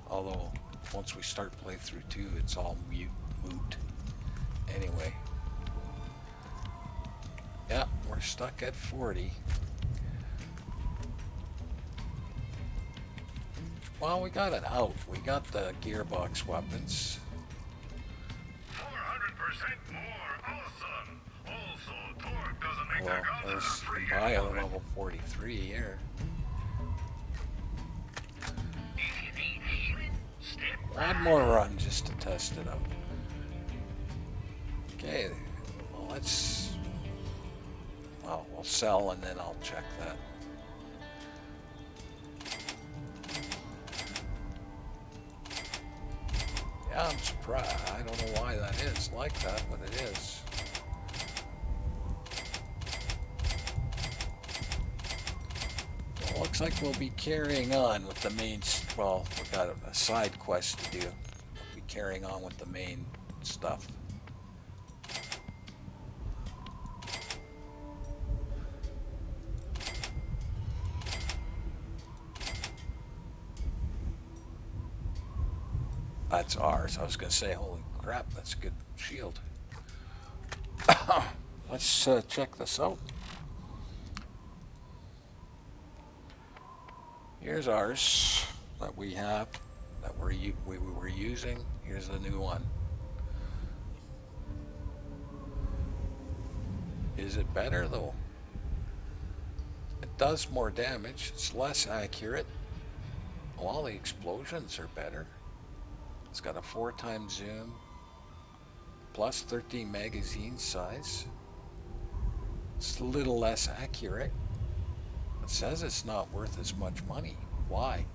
S1: Although, once we start playthrough 2, it's all moot. Anyway. Yeah, we're stuck at 40. Well, we got it out. We got the gearbox weapons.
S4: 400% more. Awesome. Also, torque doesn't make
S1: Well,
S4: that gun
S1: there's
S4: free
S1: buy a
S4: anyway.
S1: level 43 here.
S4: If you need healing, step
S1: One more run just to test it out. Okay, well, we'll sell and then I'll check that. Yeah, I'm surprised. I don't know why that is like that, but it is. Well, looks like we'll be carrying on with the main. Well, we've got a side quest to do. We'll be carrying on with the main stuff. That's ours. I was going to say, holy crap, that's a good shield. Let's check this out. Here's ours that we have, that we were using. Here's the new one. Is it better though? It does more damage. It's less accurate. Well, the explosions are better. It's got a 4x zoom, plus 13 magazine size. It's a little less accurate. It says it's not worth as much money. Why?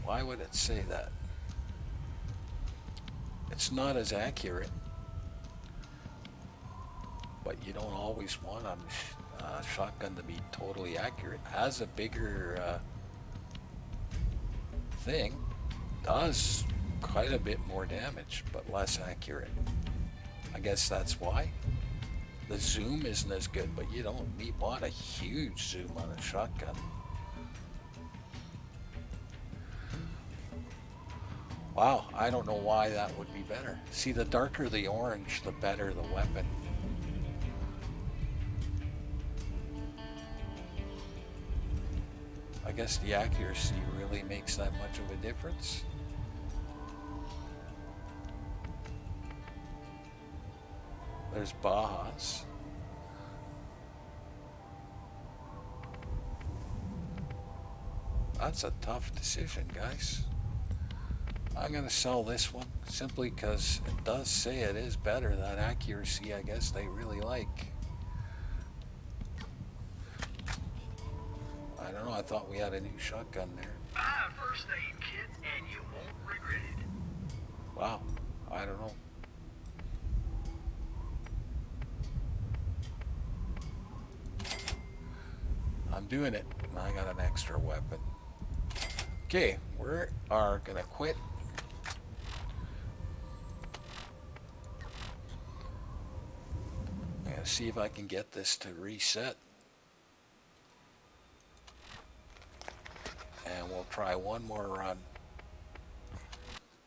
S1: Why would it say that? It's not as accurate, but you don't always want a shotgun to be totally accurate. Has a bigger thing. Does quite a bit more damage, but less accurate. I guess that's why. The zoom isn't as good, but you don't want a huge zoom on a shotgun. Wow, I don't know why that would be better. See, the darker the orange, the better the weapon. I guess the accuracy really makes that much of a difference. There's Bajas. That's a tough decision, guys. I'm going to sell this one simply because it does say it is better. That accuracy, I guess they really like. I don't know, I thought we had a new shotgun there.
S4: Buy a first aid kit and you won't regret it.
S1: Wow, I don't know. doing it. I got an extra weapon. Okay, we are gonna quit. I'm gonna see if I can get this to reset. And we'll try one more run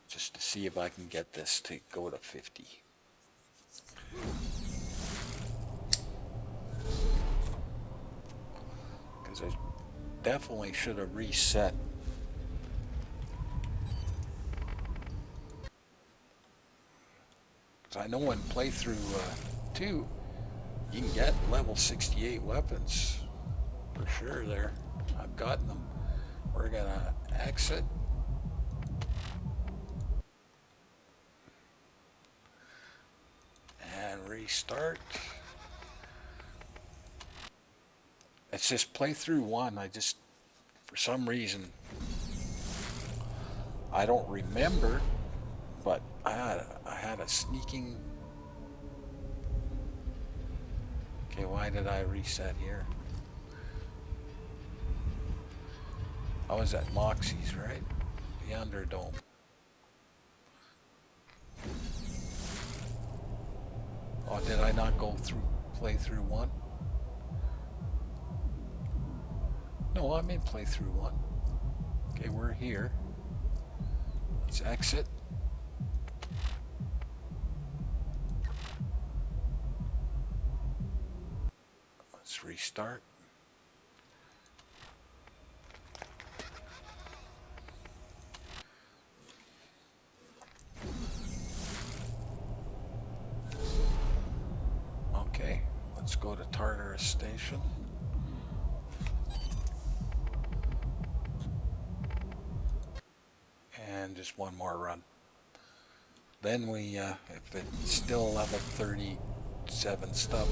S1: just to see if I can get this to go to 50. Because I definitely should have reset. Because I know in playthrough 2, you can get level 68 weapons. For sure there. I've gotten them. We're gonna exit. And restart. It's just playthrough 1. I just, for some reason, I don't remember, but I had a sneaking. Okay, why did I reset here? I was at Moxie's, right? The Underdome. Oh, did I not go through playthrough 1? No, I'm in playthrough 1. Okay, we're here. Let's exit. Let's restart. Okay, let's go to Tartarus Station. And just one more run. Then we, if it's still level 37 stuff,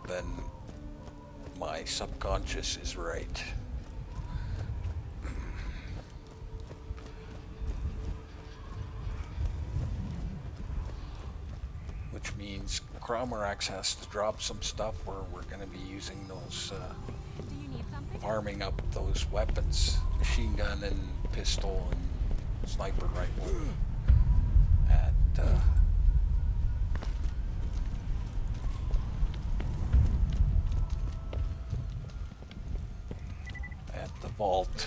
S1: then my subconscious is right. Which means Cromorax has to drop some stuff where we're going to be using those, farming up those weapons, machine gun and pistol and sniper rifle at the vault.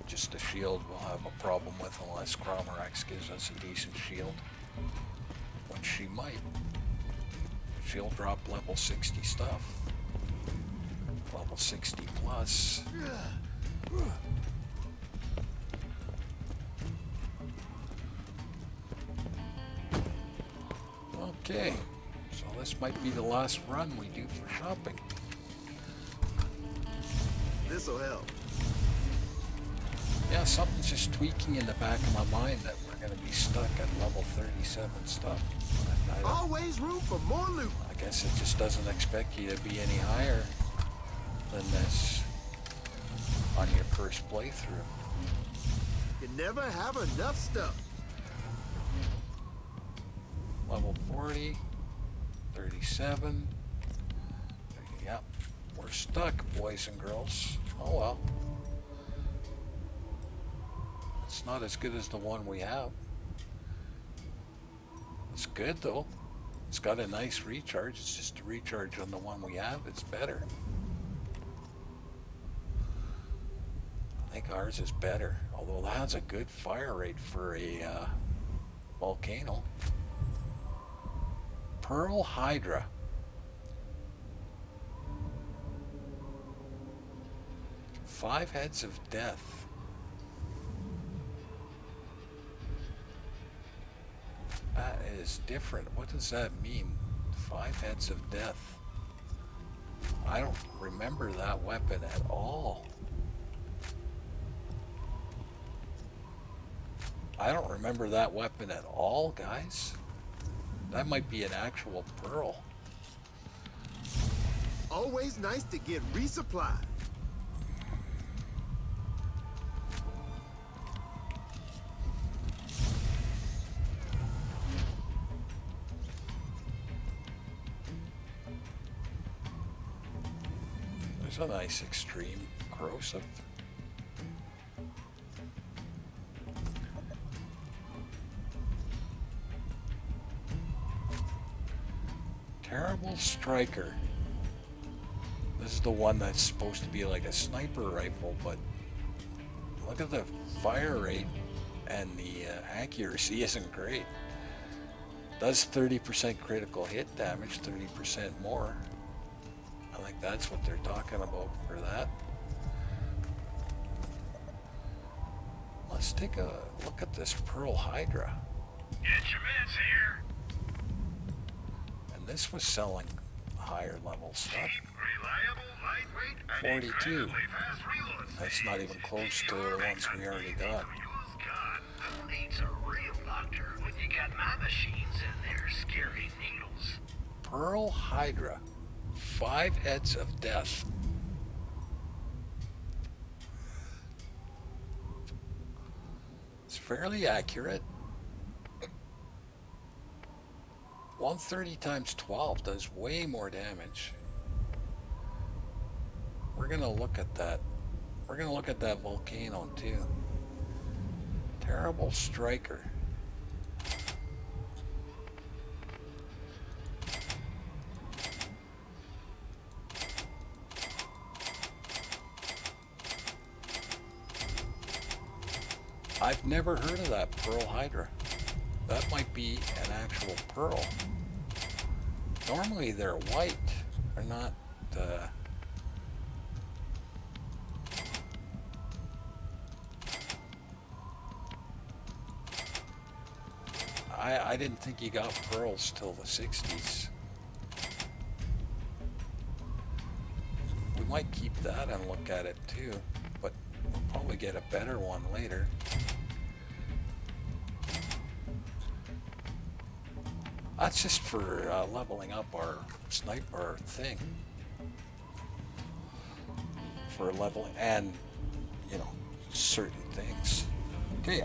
S1: Just a shield we'll have a problem with unless Cromorax gives us a decent shield, which she might. She'll drop level 60 stuff. Level 60 plus. Okay, so this might be the last run we do for shopping.
S2: This'll help.
S1: Yeah, something's just tweaking in the back of my mind that we're going to be stuck at level 37 stuff.
S2: Always room for more loot.
S1: I guess it just doesn't expect you to be any higher than this on your first playthrough.
S2: You never have enough stuff.
S1: Level 40, 37. Yep, we're stuck, boys and girls. Oh well. It's not as good as the one we have. It's good though. It's got a nice recharge. It's just the recharge on the one we have. It's better. I think ours is better. Although that has a good fire rate for a volcano. Pearl Hydra. Five heads of death. That is different. What does that mean? 5 heads of death. I don't remember that weapon at all. I don't remember that weapon at all, guys. That might be an actual pearl.
S2: Always nice to get resupplied.
S1: a nice extreme corrosive. Terrible striker. This is the one that's supposed to be like a sniper rifle, but look at the fire rate and the accuracy isn't great. Does 30% critical hit damage, 30% more. I think that's what they're talking about for that. Let's take a look at this Pearl Hydra.
S4: Get your meds here.
S1: And this was selling higher level stuff.
S4: Cheap, reliable, lightweight, and
S1: 42.
S4: incredibly fast reload.
S1: That's not even close to the ones we already got.
S4: Who needs a real doctor when you got my machines in there scaring needles?
S1: Pearl Hydra. 5 heads of death. It's fairly accurate. 130 times 12 does way more damage. We're gonna look at that. We're gonna look at that volcano too. Terrible striker. I've never heard of that Pearl Hydra. That might be an actual pearl. Normally they're white. They're not I didn't think you got pearls till the 60s. We might keep that and look at it too, but we'll probably get a better one later. That's just for leveling up our sniper thing. For leveling and, you know, certain things. Okay,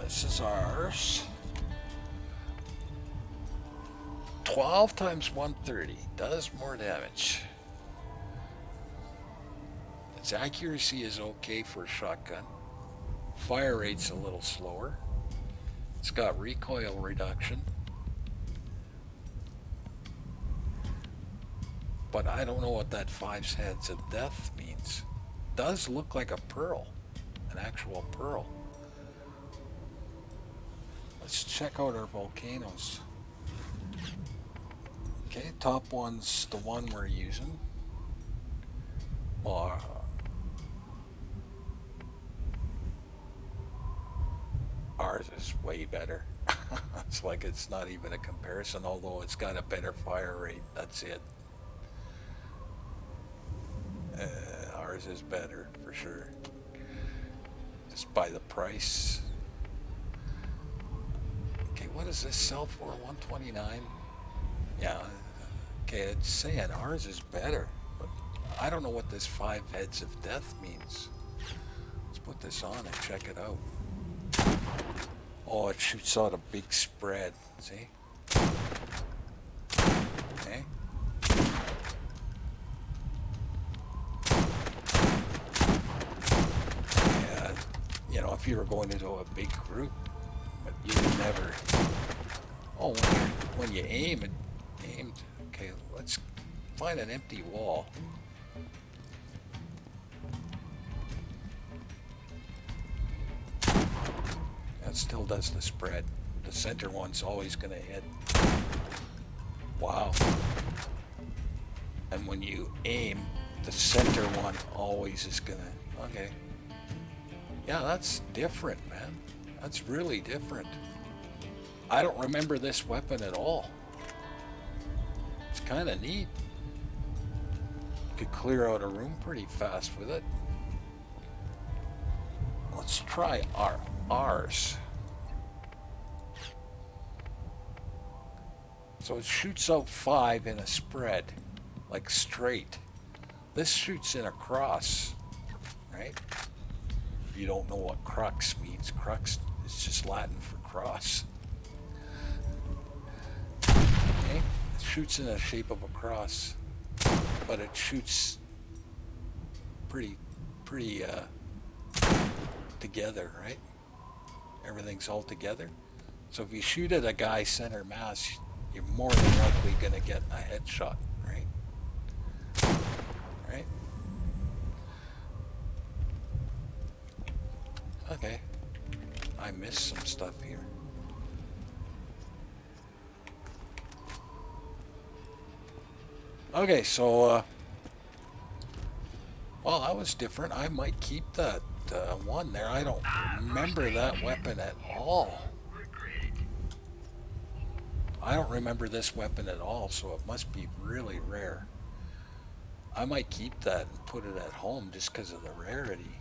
S1: This is ours. 12 times 130 does more damage. Its accuracy is okay for a shotgun. Fire rate's a little slower. It's got recoil reduction. But I don't know what that 5 heads of death means. Does look like a pearl, an actual pearl. Let's check out our volcanoes. Okay, top one's the one we're using. Ours is way better. It's like it's not even a comparison, although it's got a better fire rate. That's it. Ours is better for sure. Just by the price. Okay, what does this sell for? 129? Yeah. Okay, it's saying ours is better, but I don't know what this 5 heads of death means. Let's put this on and check it out. Oh, it shoots out a big spread. See? Okay. Yeah, you know, if you were going into a big group, but you would never. Oh, when you aim, it aimed. Okay, let's find an empty wall. That still does the spread. The center one's always going to hit. Wow. And when you aim, the center one always is going to... Okay. Yeah, that's different, man. That's really different. I don't remember this weapon at all. It's kind of neat. Could clear out a room pretty fast with it. Let's try ours. So it shoots out 5 in a spread, like straight. This shoots in a cross, right? If you don't know what crux means, crux is just Latin for cross. shoots in the shape of a cross, but it shoots pretty together, right? Everything's all together. So if you shoot at a guy center mass, you're more than likely going to get a headshot, right? Right? Okay. I missed some stuff here. Okay, so, well, that was different. I might keep that one there. I don't remember that weapon at all. I don't remember this weapon at all, so it must be really rare. I might keep that and put it at home just because of the rarity.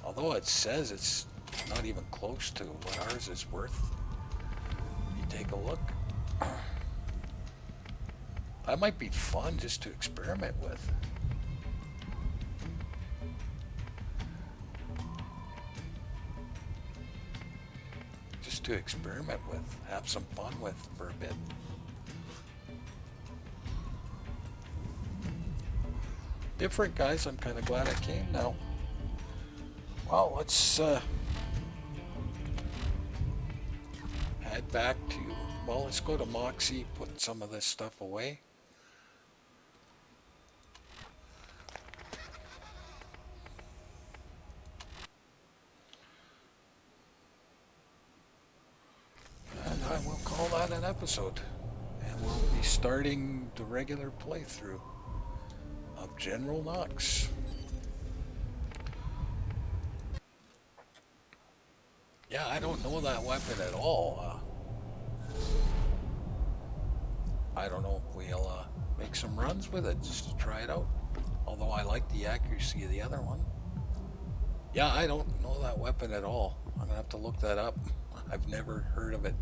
S1: Although it says it's not even close to what ours is worth. You take a look. That might be fun just to experiment with. Just to experiment with, have some fun with for a bit. Different, guys. I'm kind of glad I came now. Well, let's head back to, well, let's go to Moxie, put some of this stuff away. And I will call that an episode. And we'll be starting the regular playthrough of General Knox. Yeah, I don't know that weapon at all. I don't know if we'll make some runs with it just to try it out. Although I like the accuracy of the other one. Yeah, I don't know that weapon at all. I'm going to have to look that up. I've never heard of it.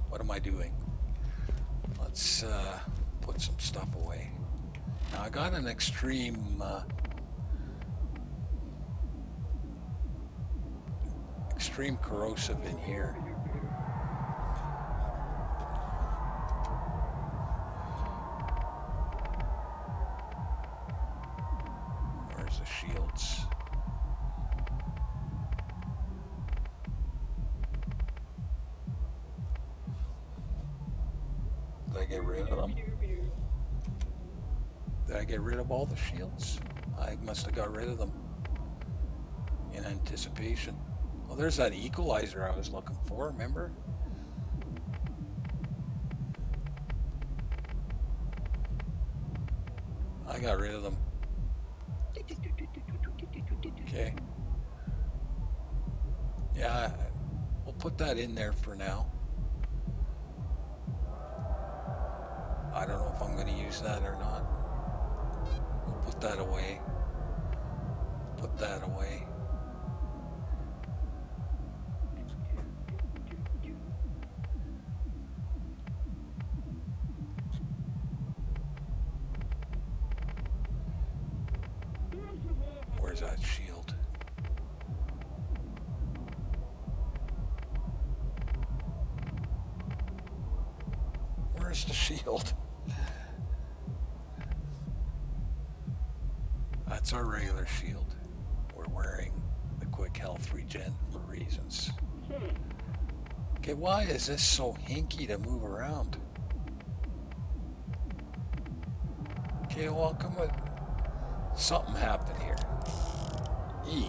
S1: What am I doing? Let's put some stuff away. Now, I got an extreme corrosive in here. Where's the shields? Did I get rid of them? Did I get rid of all the shields? I must have got rid of them in anticipation. Well, there's that equalizer I was looking for, remember? I got rid of them. Okay. Yeah, we'll put that in there for now. I don't know if I'm going to use that or not. We'll put that away. Put that away. Where's that shield? Where's the shield? That's our regular shield. We're wearing the quick health regen for reasons. Okay, why is this so hinky to move around? Okay, well, come with something happened here. E.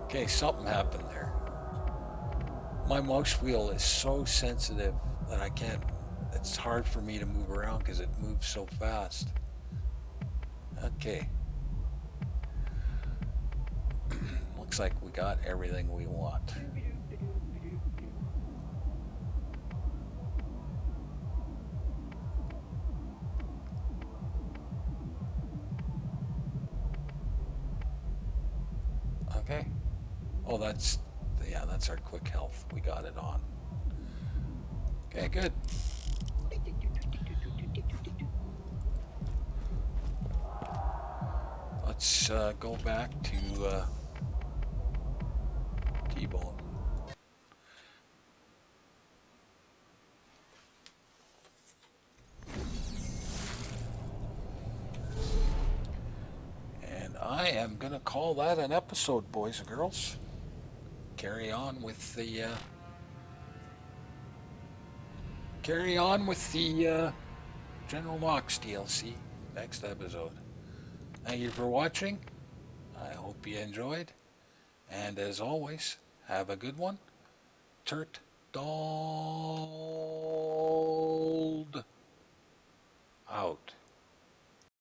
S1: Okay, something happened there. My mouse wheel is so sensitive that I can't, it's hard for me to move around because it moves so fast. Okay. Looks like we got everything we want. Okay. Oh, that's, yeah, that's our quick health. We got it on. Okay, good. Let's go back to T-Bone. I am gonna call that an episode, boys and girls. Carry on with the General Knox DLC next episode. Thank you for watching. I hope you enjoyed. And as always, have a good one. Turt Dold out.